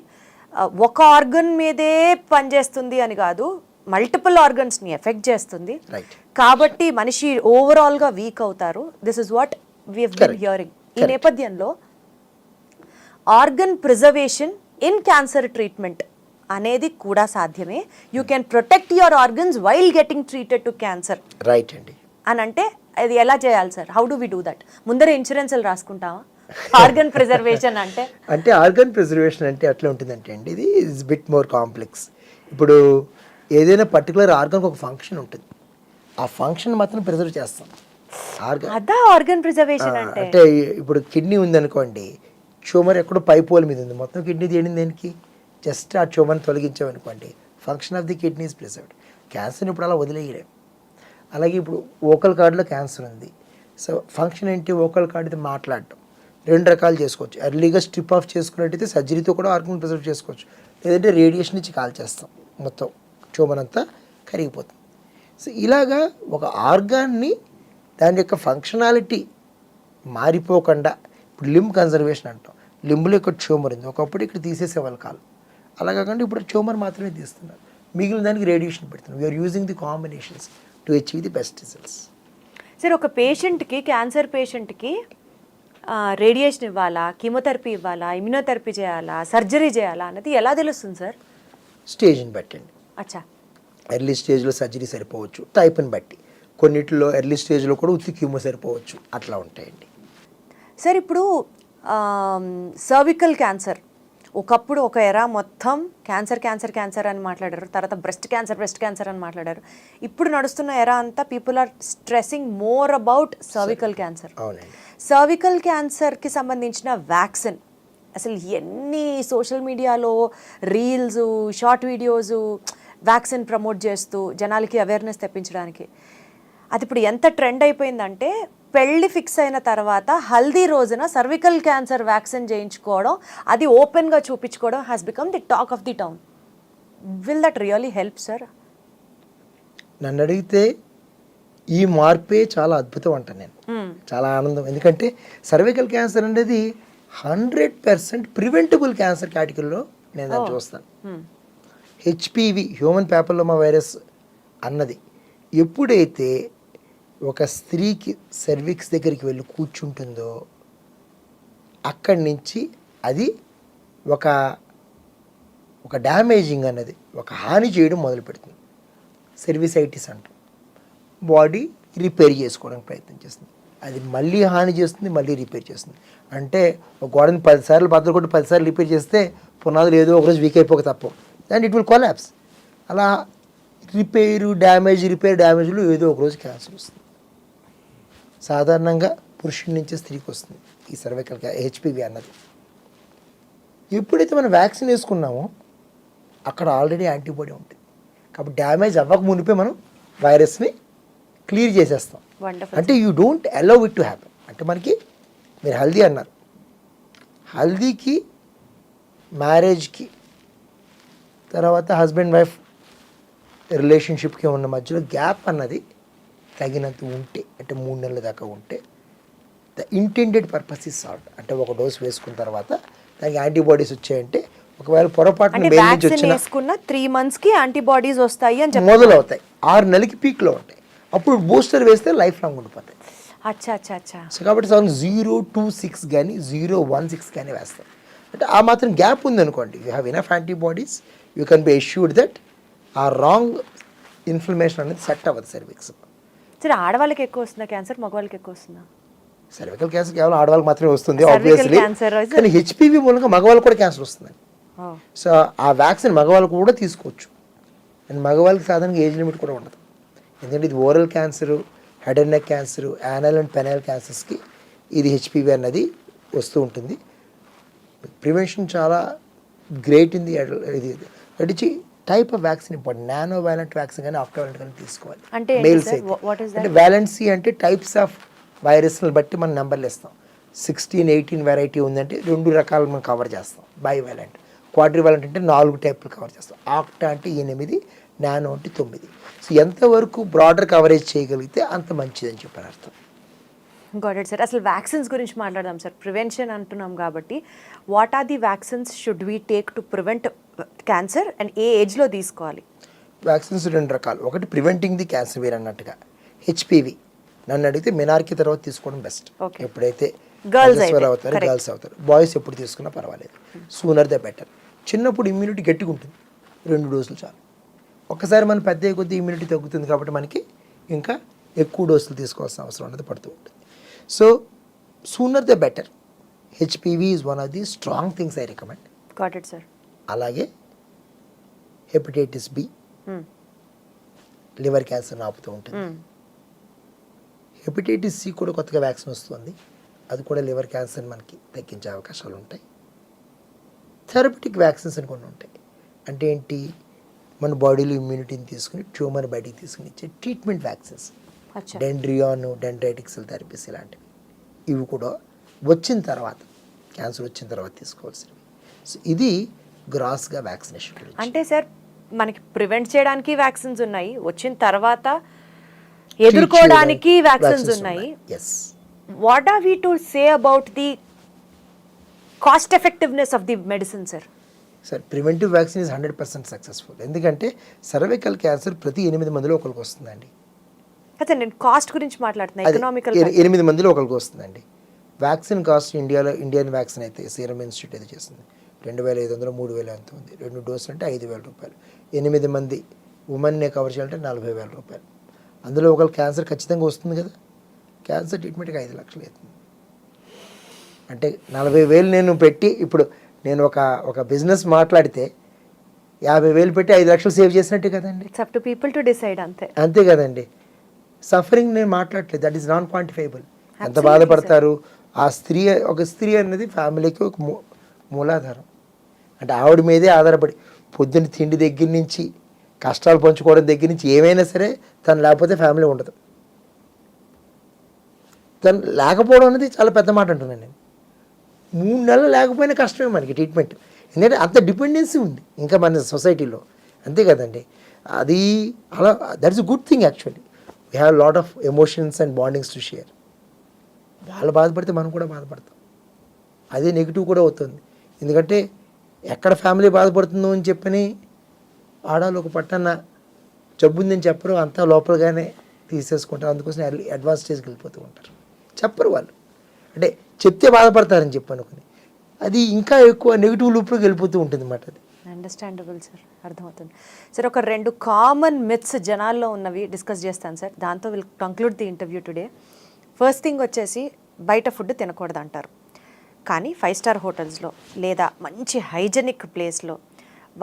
ఒక ఆర్గన్ మీదే పనిచేస్తుంది అని కాదు, మల్టిపుల్ ఆర్గన్స్ని ఎఫెక్ట్ చేస్తుంది. కాబట్టి మనిషి ఓవరాల్గా వీక్ అవుతారు. This is what we have been hearing. ఈ నేపథ్యంలో organ preservation in cancer treatment అనేది కూడా సాధ్యమే. You can protect your organs while getting treated to cancer. Right అండి. అని అంటే అది ఎలా చేయాలి sir? How do we do that? ముందర ఇన్సూరెన్స్లు రాసుకుంటావా ఆర్గన్ ప్రిజర్వేషన్ అంటే? అంటే ఆర్గన్ ప్రిజర్వేషన్ అంటే ఎట్లా ఉంటుందంటే అండి, ఇది ఇస్ బిట్ మోర్ కాంప్లెక్స్. ఇప్పుడు ఏదైనా పర్టికులర్ ఆర్గన్కి ఒక ఫంక్షన్ ఉంటుంది, ఆ ఫంక్షన్ మాత్రం ప్రిజర్వ్ చేస్తాం. అదా ఆర్గన్ ప్రిజర్వేషన్ అంటే ఇప్పుడు కిడ్నీ ఉందనుకోండి, ట్యూమర్ ఎక్కడో పైపోల్ మీద ఉంది, మొత్తం కిడ్నీ తీయడం దేనికి? జస్ట్ ఆ ట్యూమర్ని తొలగించామనుకోండి, function of the kidney is preserved. క్యాన్సర్ని ఇప్పుడు అలా వదిలేయలేం. అలాగే ఇప్పుడు వోకల్ కార్డులో క్యాన్సర్ ఉంది, సో ఫంక్షన్ ఏంటి? వోకల్ కార్డుతో మాట్లాడటం. 2 రకాలు చేసుకోవచ్చు. ఎర్లీగా స్ట్రిప్ ఆఫ్ చేసుకున్నట్టయితే సర్జరీతో కూడా ఆర్గన్ ప్రిజర్వ్ చేసుకోవచ్చు, లేదంటే రేడియేషన్ ఇచ్చి కాల్ చేస్తాం, మొత్తం ట్యూమర్ అంతా కరిగిపోతుంది. సో ఇలాగా ఒక ఆర్గాన్ని దాని యొక్క ఫంక్షనాలిటీ మారిపోకుండా, ఇప్పుడు లింబ్ కన్జర్వేషన్ అంటాం, లింబులో ఇక్కడ ట్యూమర్ ఉంది, ఒకప్పుడు ఇక్కడ తీసేసేవాళ్ళు కాదు, అలా కాకుండా ఇప్పుడు ట్యూమర్ మాత్రమే తీస్తున్నారు, మిగిలిన దానికి రేడియేషన్ పెడుతున్నారు. We're using the combinations to achieve the best results. Sir ఒక పేషెంట్కి, క్యాన్సర్ పేషెంట్కి రేడియేషన్ ఇవ్వాలా, కీమోథెరపీ ఇవ్వాలా, ఇమ్యునోథెరపీ చేయాలా, సర్జరీ చేయాలా అన్నది ఎలా తెలుస్తుంది సార్? స్టేజ్ని బట్టండి. అచ్చా. ఎర్లీ స్టేజ్లో సర్జరీ సరిపోవచ్చు, టైప్ని బట్టి. కొన్నిటిలో ఎర్లీ స్టేజ్లో కూడా ఉత్తి క్యూమో సరిపోవచ్చు, అట్లా ఉంటాయండి. సార్ ఇప్పుడు సర్వికల్ క్యాన్సర్ ఒకప్పుడు ఒక ఎరా మొత్తం క్యాన్సర్ క్యాన్సర్ క్యాన్సర్ అని మాట్లాడారు, తర్వాత బ్రెస్ట్ క్యాన్సర్ అని మాట్లాడారు. ఇప్పుడు నడుస్తున్న ఎరా అంతా people are stressing more about cervical cancer. అవునండి. సర్వికల్ క్యాన్సర్కి సంబంధించిన వ్యాక్సిన్ అసలు ఎన్ని సోషల్ మీడియాలో reels, short videos vaccine promote చేస్తూ జనాలకి అవేర్నెస్ తెప్పించడానికి, అది ఇప్పుడు ఎంత ట్రెండ్ అయిపోయిందంటే పెళ్ళి ఫిక్స్ అయిన తర్వాత హల్దీ రోజున సర్వికల్ క్యాన్సర్ వ్యాక్సిన్ చేయించుకోవడం, అది ఓపెన్గా చూపించుకోవడం has become the talk of the town. Will that really help sir? నన్ను అడిగితే ఈ మార్పే చాలా అద్భుతం అంట నేను. చాలా ఆనందం. ఎందుకంటే సర్వికల్ క్యాన్సర్ అనేది 100% ప్రివెంటబుల్ క్యాన్సర్ కేటగిరీలో నేను దాన్ని చూస్తాను. హెచ్పివి, హ్యూమన్ ప్యాపిలోమా వైరస్ అన్నది ఎప్పుడైతే ఒక స్త్రీకి సర్విక్స్ దగ్గరికి వెళ్ళి కూర్చుంటుందో అక్కడి నుంచి అది ఒక డ్యామేజింగ్ అన్నది, ఒక హాని చేయడం మొదలు పెడుతుంది. సర్విసైటిస్ అంటాం. బాడీ రిపేర్ చేసుకోవడానికి ప్రయత్నం చేస్తుంది, అది మళ్ళీ హాని చేస్తుంది, మళ్ళీ రిపేర్ చేస్తుంది. అంటే ఒక గోడని 10 సార్లు బద్దలు కొట్టి 10 సార్లు రిపేర్ చేస్తే పునాదులు ఏదో ఒకరోజు వీక్ అయిపోక తప్ప, అండ్ ఇట్ విల్ కొలాప్స్. అలా డ్యామేజ్లు ఏదో ఒకరోజు క్యాన్సర్ వస్తుంది. సాధారణంగా పురుషుడి నుంచి స్త్రీకి వస్తుంది ఈ సర్వైకల్ హెచ్పివి అన్నది. ఎప్పుడైతే మనం వ్యాక్సిన్ వేసుకున్నామో అక్కడ ఆల్రెడీ యాంటీబాడీ ఉంటుంది, కాబట్టి డ్యామేజ్ అవ్వక మునిపే మనం వైరస్ని క్లియర్ చేసేస్తాం. అంటే you don't allow it to happen. అంటే మనకి మీరు హల్దీ అన్నారు, హల్దీకి, మ్యారేజ్కి, తర్వాత హస్బెండ్ వైఫ్ రిలేషన్షిప్కి ఉన్న మధ్యలో గ్యాప్ అన్నది తగినంత ఉంటే, అంటే 3 నెలల దాకా ఉంటే, the intended purpose is solve. అంటే ఒక డోస్ వేసుకున్న తర్వాత దానికి యాంటీబాడీస్ వచ్చాయంటే, ఒకవేళ పొరపాటున మేల్ నుంచి వచ్చిన 3 monthsకి యాంటీబాడీస్ వస్తాయి అని మొదలవుతాయి. 6 నెలలకి పీక్లో ఉంటాయి. అప్పుడు బూస్టర్ వేస్తే లైఫ్ లాంగ్ ఉండిపోతాయి. అచ్చా. సో కాబట్టి 026 కానీ 016 కానీ వేస్తాం. అంటే ఆ మాత్రం గ్యాప్ ఉందనుకోండి, you have enough antibodies, you can be assured that ఆ రాంగ్ ఇన్ఫ్లమేషన్ అనేది సెట్ అవ్వదు సర్విక్స్. సరే, ఆడవాళ్ళకి ఎక్కువ వస్తుందా క్యాన్సర్, మగవాళ్ళకి ఎక్కువ వస్తుందా? సర్వికల్ క్యాన్సర్ కేవలం ఆడవాళ్ళకి మాత్రమే వస్తుంది ఆబ్వియస్లీ, కానీ హెచ్పివి మూలంగా మగవాళ్ళకి కూడా క్యాన్సర్ వస్తుంది. సో ఆ వ్యాక్సిన్ మగవాళ్ళకు కూడా తీసుకోవచ్చు. అండ్ మగవాళ్ళకి సాధారణంగా ఏజ్ లిమిట్ కూడా ఉండదు, ఎందుకంటే ఇది oral cancer, head and neck cancer, anal and penile క్యాన్సర్స్కి ఇది హెచ్పివి అన్నది వస్తూ ఉంటుంది. ప్రివెన్షన్ చాలా గ్రేట్ ఇన్ ది ఇది నడిచి type of vaccine important. Nano valent vaccine కానీ ఆక్టోవాలెంట్ కానీ తీసుకోవాలి. అంటే మేల్స్ అంటే వ్యాలెన్సీ అంటే టైప్స్ ఆఫ్ వైరస్ని బట్టి మనం నెంబర్లు ఇస్తాం. 16, 18 వెరైటీ ఉందంటే 2 రకాలు మనం కవర్ చేస్తాం. బైవాలెంట్, క్వాడ్రివాలెంట్ అంటే 4 టైపులు కవర్ చేస్తాం. ఆక్టా అంటే 8, నానో అంటే 9. సో ఎంతవరకు బ్రాడర్ కవరేజ్ చేయగలిగితే అంత మంచిదని చెప్పని అర్థం. Got it sir. అసలు వ్యాక్సిన్స్ గురించి మాట్లాడదాం సార్. ప్రివెన్షన్ అంటున్నాం కాబట్టి what are the vaccines should we take to prevent cancer and a ఏజ్లో తీసుకోవాలి? వ్యాక్సిన్స్ 2 రకాలు. ఒకటి ప్రివెంటింగ్ ది క్యాన్సర్, మీరు అన్నట్టుగా హెచ్పివి నన్ను అడిగితే మినార్కి తర్వాత తీసుకోవడం బెస్ట్. ఎప్పుడైతే గర్ల్స్ అవుతారు, బాయ్స్ ఎప్పుడు తీసుకున్నా పర్వాలేదు, సూనర్ ద బెటర్. చిన్నప్పుడు ఇమ్యూనిటీ గట్టిగా ఉంటుంది, 2 డోసులు చాలు. ఒక్కసారి మనం పెద్ద కొద్ది ఇమ్యూనిటీ తగ్గుతుంది కాబట్టి మనకి ఇంకా ఎక్కువ డోసులు తీసుకోవాల్సిన అవసరం అనేది పడుతూ ఉంటుంది. So sooner the better. HPV is one of the strong things I recommend. Got it sir. అలాగే హెపటైటిస్ బి, లివర్ క్యాన్సర్ ఆపుతూ ఉంటుంది. హెపటైటిస్ సి కూడా కొత్తగా వ్యాక్సిన్ వస్తుంది, అది కూడా లివర్ క్యాన్సర్ మనకి తగ్గించే అవకాశాలు ఉంటాయి. థెరపటిక్ వ్యాక్సిన్స్ అని కొన్ని ఉంటాయి. అంటే ఏంటి, మన బాడీలో ఇమ్యూనిటీని తీసుకుని ట్యూమర్ బయటికి తీసుకుని ఇచ్చే ట్రీట్మెంట్ వ్యాక్సిన్స్, డెండ్రియాన్, డెండ్రైటిక్ సెల్ థెరపీస్ ఇలాంటివి. ఇవి కూడా వచ్చిన తర్వాత, క్యాన్సర్ వచ్చిన తర్వాత తీసుకోవాల్సినవి. సో ఇది గ్రాస్గా వ్యాక్సినేషన్. అంటే సార్ మనకి ప్రివెంట్ చేయడానికి వ్యాక్సిన్స్ ఉన్నాయి, వచ్చిన తర్వాత ఎదుర్కోవడానికి వ్యాక్సిన్స్ ఉన్నాయి. What are we to say about the cost effectiveness of the medicine sir? Sir preventive vaccine is 100% successful. ఎందుకంటే సర్వైకల్ క్యాన్సర్ ప్రతి 8 మందిలో ఒకరికి వస్తుందండి. అదే నేను కాస్ట్ గురించి మాట్లాడుతున్నాను, ఎకనామికల్. 8 మందిలో ఒకరికి వస్తుందండి. వ్యాక్సిన్ కాస్ట్ ఇండియన్ వ్యాక్సిన్ అయితే సీరం ఇన్స్టిట్యూట్ అయితే చేస్తుంది 2500, 3000 ఎంత ఉంది. 2 డోసులు అంటే 5000 రూపాయలు. 8 మంది ఉమెన్నే కవర్ చేయాలంటే 40,000 రూపాయలు. అందులో ఒకళ్ళు క్యాన్సర్ ఖచ్చితంగా వస్తుంది కదా, క్యాన్సర్ ట్రీట్మెంట్కి 5 లక్షలు అవుతుంది. అంటే 40,000 నేను పెట్టి, ఇప్పుడు నేను ఒక బిజినెస్ మాట్లాడితే 50,000 పెట్టి 5 లక్షలు సేవ్ చేసినట్టే కదండి. It's up to people to decide, అంతే. అంతే కదండి. సఫరింగ్ నేను మాట్లాడలేదు, దట్ ఈస్ నాన్ క్వాంటిఫైబుల్. ఎంత బాధపడతారు ఆ స్త్రీ. ఒక స్త్రీ అనేది ఫ్యామిలీకి ఒక మూలాధారం. అంటే ఆవిడ మీదే ఆధారపడి పొద్దున్న తిండి దగ్గర నుంచి కష్టాలు పంచుకోవడం దగ్గర నుంచి ఏమైనా సరే తను లేకపోతే ఫ్యామిలీ ఉండదు. తను లేకపోవడం అనేది చాలా పెద్ద మాట అంటున్నాను నేను. 3 నెలలు లేకపోయినా కష్టమే మనకి ట్రీట్మెంట్. ఎందుకంటే అంత డిపెండెన్సీ ఉంది ఇంకా మన సొసైటీలో, అంతే కదండి. అది అలా that is good thing actually. We have lot of emotions and bondings to share. వాళ్ళు బాధపడితే మనం కూడా బాధపడతాం, అదే నెగిటివ్ కూడా అవుతుంది. ఎందుకంటే ఎక్కడ ఫ్యామిలీ బాధపడుతుందో అని చెప్పని ఆడాలు ఒక పట్టణ జబ్బుందని చెప్పరు, అంతా లోపలగానే తీసేసుకుంటారు. అందుకోసం అడ్వాన్స్ స్టేజ్కి వెళ్ళిపోతూ ఉంటారు, చెప్పరు వాళ్ళు. అంటే చెప్తే బాధపడతారని చెప్పి అనుకుని అది ఇంకా ఎక్కువ నెగిటివ్ లూప్లోకి వెళ్ళిపోతూ ఉంటుంది అన్నమాట. అది అండర్స్టాండబుల్ సార్, అర్థమవుతుంది సార్. ఒక 2 కామన్ మిత్స్ జనాల్లో ఉన్నవి డిస్కస్ చేస్తాను సార్, దాంతో will conclude the interview today. First thing వచ్చేసి బయట ఫుడ్ తినకూడదు అంటారు, కానీ 5 స్టార్ హోటల్స్లో లేదా మంచి హైజెనిక్ ప్లేస్లో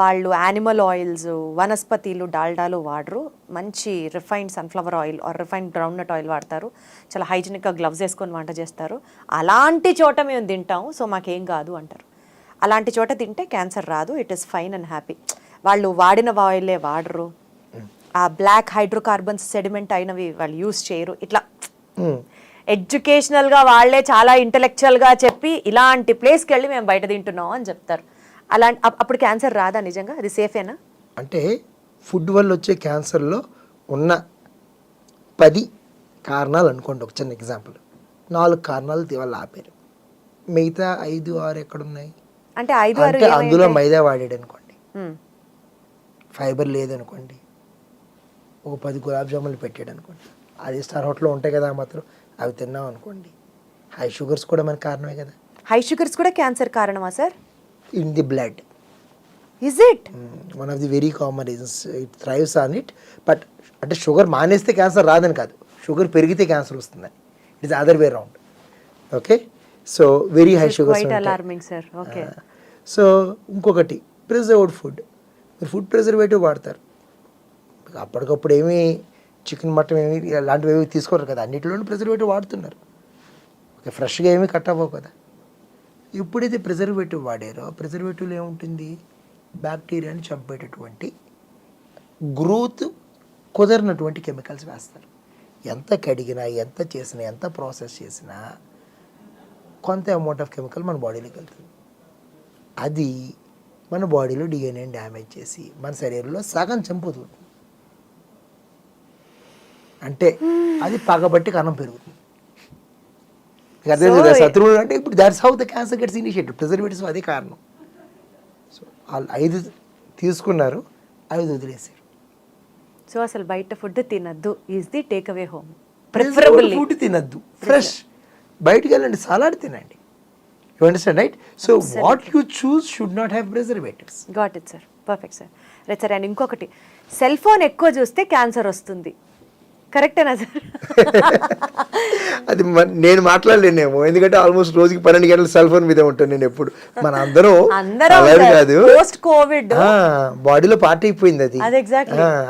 వాళ్ళు యానిమల్ ఆయిల్స్, వనస్పతిలు, డాల్డాలు వాడరు, మంచి refined sunflower oil are refined groundnut oil వాడతారు, చాలా హైజెనిక్గా గ్లవ్స్ వేసుకొని వంట చేస్తారు. అలాంటి చోట మేము తింటాము, సో మాకేం కాదు అంటారు. అలాంటి చోట తింటే క్యాన్సర్ రాదు, it is fine and happy. వాళ్ళు వాడిన ఆయిలే వాడరు, ఆ బ్లాక్ హైడ్రోకార్బన్స్ సెడిమెంట్ అయినవి వాళ్ళు యూస్ చేయరు. ఇట్లా ఎడ్యుకేషనల్గా వాళ్ళే చాలా ఇంటలెక్చువల్గా చెప్పి ఇలాంటి ప్లేస్కి వెళ్ళి మేము బయట తింటున్నాం అని చెప్తారు. అప్పుడు క్యాన్సర్ రాదా నిజంగా? అది సేఫేనా? అంటే ఫుడ్ వల్ల వచ్చే క్యాన్సర్లో ఉన్న 10 కారణాలు అనుకోండి, ఒక చిన్న ఎగ్జాంపుల్. 4 కారణాలు వాళ్ళు ఆపారు, మిగతా 5, 6 ఎక్కడున్నాయి? అంటే అందులో మైదా వాడాడు అనుకోండి, ఫైబర్ లేదనుకోండి, ఒక 10 గులాబ్ జాములు పెట్టాడు అనుకోండి, అది స్టార్ హోటల్లో ఉంటాయి కదా మాత్రం, అవి తిన్నాం అనుకోండి. హై షుగర్స్ కూడా మనకు కారణమే కదా. హై షుగర్స్ కూడా క్యాన్సర్ కారణమా sir? In the blood. Is it? One of the very common reasons. It thrives on it. But అంటే షుగర్ మానేస్తే క్యాన్సర్ రాదని కాదు, షుగర్ పెరిగితే క్యాన్సర్ వస్తుందని. It is other way round. Okay, so very high sugars. So ఇంకొకటి preserved food. మీరు food preservative వాడతారు, అప్పటికప్పుడు ఏమీ చికెన్ మటన్ ఏమి అలాంటివి ఏమి తీసుకోరు కదా, అన్నిటిలోనూ ప్రిజర్వేటివ్ వాడుతున్నారు. ఓకే, ఫ్రెష్గా ఏమీ కట్ అవ్వవు కదా. ఎప్పుడైతే ప్రిజర్వేటివ్ వాడారో ప్రిజర్వేటివ్లో ఏముంటుంది, బ్యాక్టీరియాని చంపేటటువంటి గ్రోత్ కుదరనటువంటి కెమికల్స్ వేస్తారు. ఎంత కడిగినా, ఎంత చేసినా, ఎంత ప్రాసెస్ చేసినా కొంత అమౌంట్ ఆఫ్ కెమికల్ మన బాడీలోకి వెళ్తుంది. అది మన బాడీలో డిఎన్ఏని డ్యామేజ్ చేసి మన శరీరంలో సగం చంపుతుంది. అంటే అది పగబట్టి కణం పెరుగుతుంది. అదే శత్రువులు అంటే ఇప్పుడు that's how the cancer gets initiated. Preservatives అదే కారణం. సో వాళ్ళు 5 తీసుకున్నారు, 5 వదిలేసారు. సో అసలు బయట ఫుడ్ తినద్దు is the take away home. Preferably food తినద్దు, ఫ్రెష్. బయటికి వెళ్ళండి, సలాడ్ తినండి. You understand right? So what you choose should not have preservatives. Got it sir, perfect sir. Right sir. And ఇంకొకటి, సెల్ ఫోన్ ఎక్కువ చూస్తే cancer వస్తుంది, కరెక్టేనా sir? అది నేను మాట్లాడలేనేమో, ఎందుకంటే ఆల్మోస్ట్ రోజుకి 12 గంటలు సెల్ ఫోన్ మీదే ఉంటాను నేను ఎప్పుడు. మన అందరూ కాదు, పోస్ట్ కోవిడ్ బాడీలో పార్ట్ అయిపోయింది అది.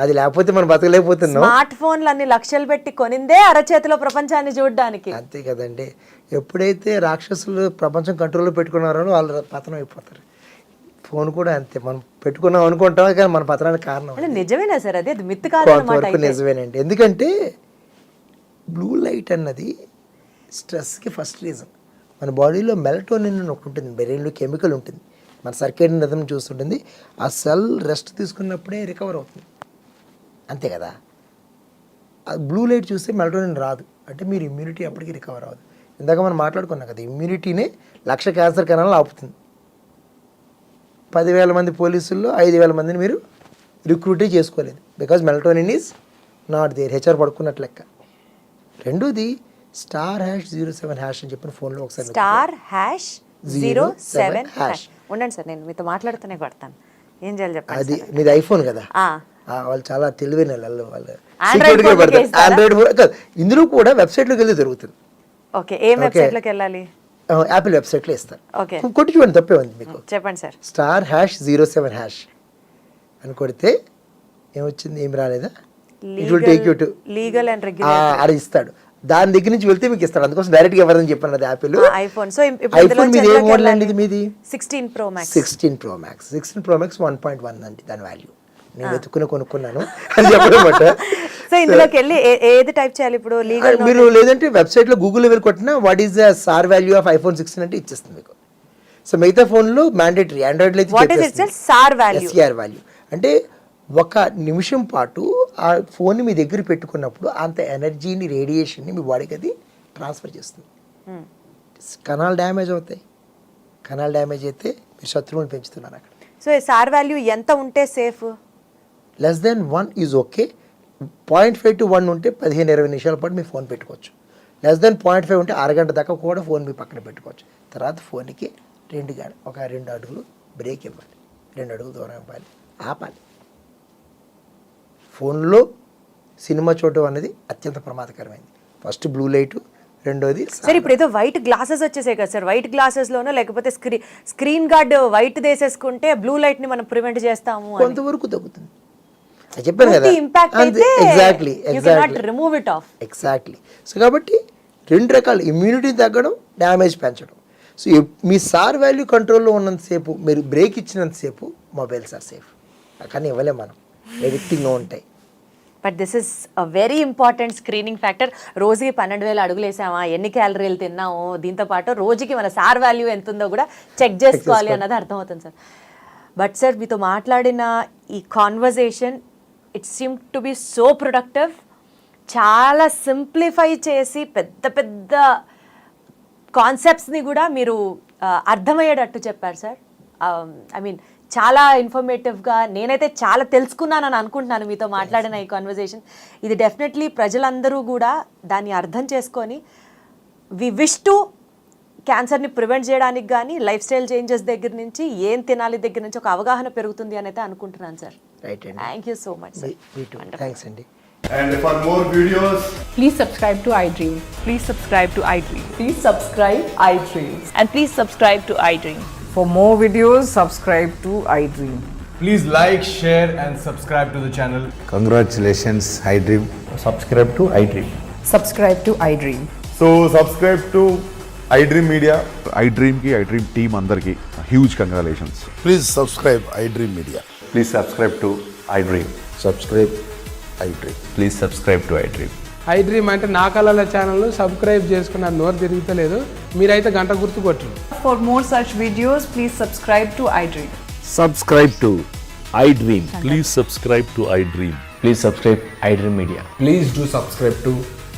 అది లేకపోతే మనం బతకలేకపోతున్నాం. స్మార్ట్ ఫోన్లు అన్ని లక్షలు పెట్టి కొనిందే అరచేతిలో ప్రపంచాన్ని చూడడానికి. అంతే కదండి. ఎప్పుడైతే రాక్షసులు ప్రపంచం కంట్రోల్లో పెట్టుకున్నారో వాళ్ళు పతనం అయిపోతారు. ఫోన్ కూడా అంతే, మనం పెట్టుకున్నాం అనుకుంటాం కానీ మన పత్రానికి కారణం. నిజమేనా సార్? అది మిత్ కాదు. నిజమేనండి, ఎందుకంటే బ్లూ లైట్ అన్నది స్ట్రెస్కి ఫస్ట్ రీజన్. మన బాడీలో మెలటోనిన్ అని ఒకటి ఉంటుంది, బ్రెయిన్లో కెమికల్ ఉంటుంది, మన సర్కేడియన్ రిథమ్ చూస్తుంటుంది. ఆ సెల్ రెస్ట్ తీసుకున్నప్పుడే రికవర్ అవుతుంది, అంతే కదా. ఆ బ్లూ లైట్ చూస్తే మెలటోనిన్ రాదు అంటే మీరు ఇమ్యూనిటీ అప్పటికి రికవర్ అవ్వదు. ఇందాక మనం మాట్లాడుకున్నాం కదా, ఇమ్యూనిటీనే 1,00,000 క్యాన్సర్ కణాలను ఆపుతుంది. 10,000 మంది పోలీసుల్లో 5,000 మందిని మీరు రిక్రూటే చేసుకోలేదు, because melatonin is not there. HR పడుకున్నట్లు లెక్క. రెండోది *#07# అని చెప్పిన ఫోన్లో ఒకసారి *#07#. ఉండండి సార్, నేను మీతో మాట్లాడుతూనే కొడతాను. ఏం చేయాలి చెప్పండి. అది మీది ఐఫోన్ కదా, వాళ్ళు చాలా తెలివైన వాళ్ళు Android Security గా phone లకే పెడతారు. ఇస్తారా? Android phone కాదు, ఇందులో కూడా వెబ్సైట్లోకి వెళ్ళి దొరుకుతుంది. ఓకే, ఏం వెబ్సైట్లోకి వెళ్ళాలి? యాపిల్ వెబ్సైట్లో ఇస్తారు. ఓకే, కొట్టి చూడండి, తప్పే ఉంది మీకు. చెప్పండి సార్. *#07# అని కొడితే ఏమొచ్చింది, ఏం రాలేదా? It will take you to legal and regulatory అది ఇస్తాడు. దాని దగ్గర నుంచి వెళ్తే మీకు ఇస్తాడు. అందుకోసం డైరెక్ట్గా ఎవరని చెప్పాను, అది యాపిల్. ఐఫోన్. సో ఐఫోన్ మీది ఏ మోడల్ అండి? ఇది మీది 16 Pro Max. 16 Pro Max. 16 Pro Max 1.1 అండి దాని వాల్యూ. నేను వెతుక్కుని కొనుక్కున్నాను అని చెప్పడమాట. సో ఇందులోకి వెళ్ళి ఏది టైప్ చేయాలి ఇప్పుడు? లీగల్ మీరు లేదంటే వెబ్సైట్లో గూగుల్లో వెళ్ళి కొట్టినా what is the SAR value of iPhone 16 అంటే ఇచ్చేస్తుంది మీకు. సో మిగతా ఫోన్లో మ్యాండేటరీ, ఆండ్రాయిడ్లో what is its SAR value? SAR value అంటే ఒక నిమిషం పాటు ఆ ఫోన్ని మీ దగ్గర పెట్టుకున్నప్పుడు అంత ఎనర్జీని, రేడియేషన్ని మీ బాడీకి అది ట్రాన్స్ఫర్ చేస్తుంది. కణాలు డ్యామేజ్ అవుతాయి. కణాలు డ్యామేజ్ అయితే మీరు శత్రువుని పెంచుతున్నారు అక్కడ. సో సార్ వాల్యూ ఎంత ఉంటే సేఫ్? <1 is okay. 0.5 to 1 ఉంటే 15-20 నిమిషాల పాటు మీ ఫోన్ పెట్టుకోవచ్చు. <0.5 ఉంటే అరగంట దాకా కూడా ఫోన్ మీ పక్కన పెట్టుకోవచ్చు. తర్వాత ఫోన్కి 2 అడుగులు బ్రేక్ ఇవ్వాలి, 2 అడుగులు దూరం ఇవ్వాలి, ఆపాలి. ఫోన్లో సినిమా చూడటం అనేది అత్యంత ప్రమాదకరమైంది. ఫస్ట్ బ్లూ లైట్, రెండోది సార్ ఇప్పుడు ఏదో వైట్ గ్లాసెస్ వచ్చేసాయి కదా సార్, వైట్ గ్లాసెస్లోనో లేకపోతే స్క్రీన్ గార్డ్ వైట్ వేసేసుకుంటే బ్లూ లైట్ని మనం ప్రివెంట్ చేస్తాము, కొంతవరకు తగ్గుతుంది. చెప్పాను కదా, ఇంపాక్ట్ అయితే exactly remove it of. Exactly. So కాబట్టి 2 రకాలు, ఇమ్యూనిటీ తగ్గడం, డ్యామేజ్ పెంచడం. సో మీ సార్ వాల్యూ కంట్రోల్లో ఉన్నంతసేపు, మీరు బ్రేక్ ఇచ్చినంతసేపు మొబైల్స్ ఆర్ సేఫ్. కానీ ఇవ్వలేం మనం, ఎడిక్టింగ్గా ఉంటాయి. But this is a very important screening factor. రోజుకి 12,000 అడుగులు వేసామా, ఎన్ని క్యాలరీలు తిన్నామో, దీంతో పాటు రోజుకి మన సార్ వాల్యూ ఎంత ఉందో కూడా చెక్ చేసుకోవాలి అన్నది అర్థమవుతుంది సార్. బట్ సార్ మీతో మాట్లాడిన ఈ conversation it seem to be so productive. చాలా సింప్లిఫై చేసి పెద్ద పెద్ద కాన్సెప్ట్స్ని కూడా మీరు అర్థమయ్యేటట్టు చెప్పారు సార్. ఐ మీన్ చాలా ఇన్ఫర్మేటివ్గా, నేనైతే చాలా తెలుసుకున్నానని అనుకుంటున్నాను మీతో మాట్లాడిన ఈ కాన్వర్జేషన్. ఇది డెఫినెట్లీ ప్రజలందరూ కూడా దాన్ని అర్థం చేసుకొని వి విష్ టు క్యాన్సర్ని ప్రివెంట్ చేయడానికి కానీ, లైఫ్ స్టైల్ చేంజెస్ దగ్గర నుంచి, ఏం తినాలి దగ్గర నుంచి ఒక అవగాహన పెరుగుతుంది అని అయితే అనుకుంటున్నాను సార్. రైట్ అండి, thank you so much sir. Thanks అండి. And for more videos, Please subscribe to iDream. Please subscribe to iDream. Please subscribe iDream. And please subscribe to iDream. For more videos, subscribe to iDream. please like, share and subscribe to the channel. Congratulations, iDream. Subscribe to iDream. Subscribe to iDream. So subscribe to iDream Media. iDream ki iDream team అందరికి huge congratulations. Please subscribe iDream Media. Please subscribe to iDream. Subscribe iDream. Please subscribe to iDream. iDream అంటే నా కళల ఛానల్ను subscribe చేసుకున్న నోరు తిరుగుతలేదు, మీరైతే గంట గుర్తు కొట్టండి. For more such videos, please subscribe to iDream. Subscribe to iDream. Please subscribe to iDream. Please subscribe iDream Media. Please do subscribe to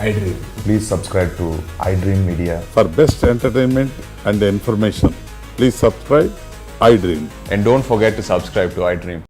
iDream. Please subscribe to iDream Media. For best entertainment and information, please subscribe iDream. And don't forget to subscribe to iDream.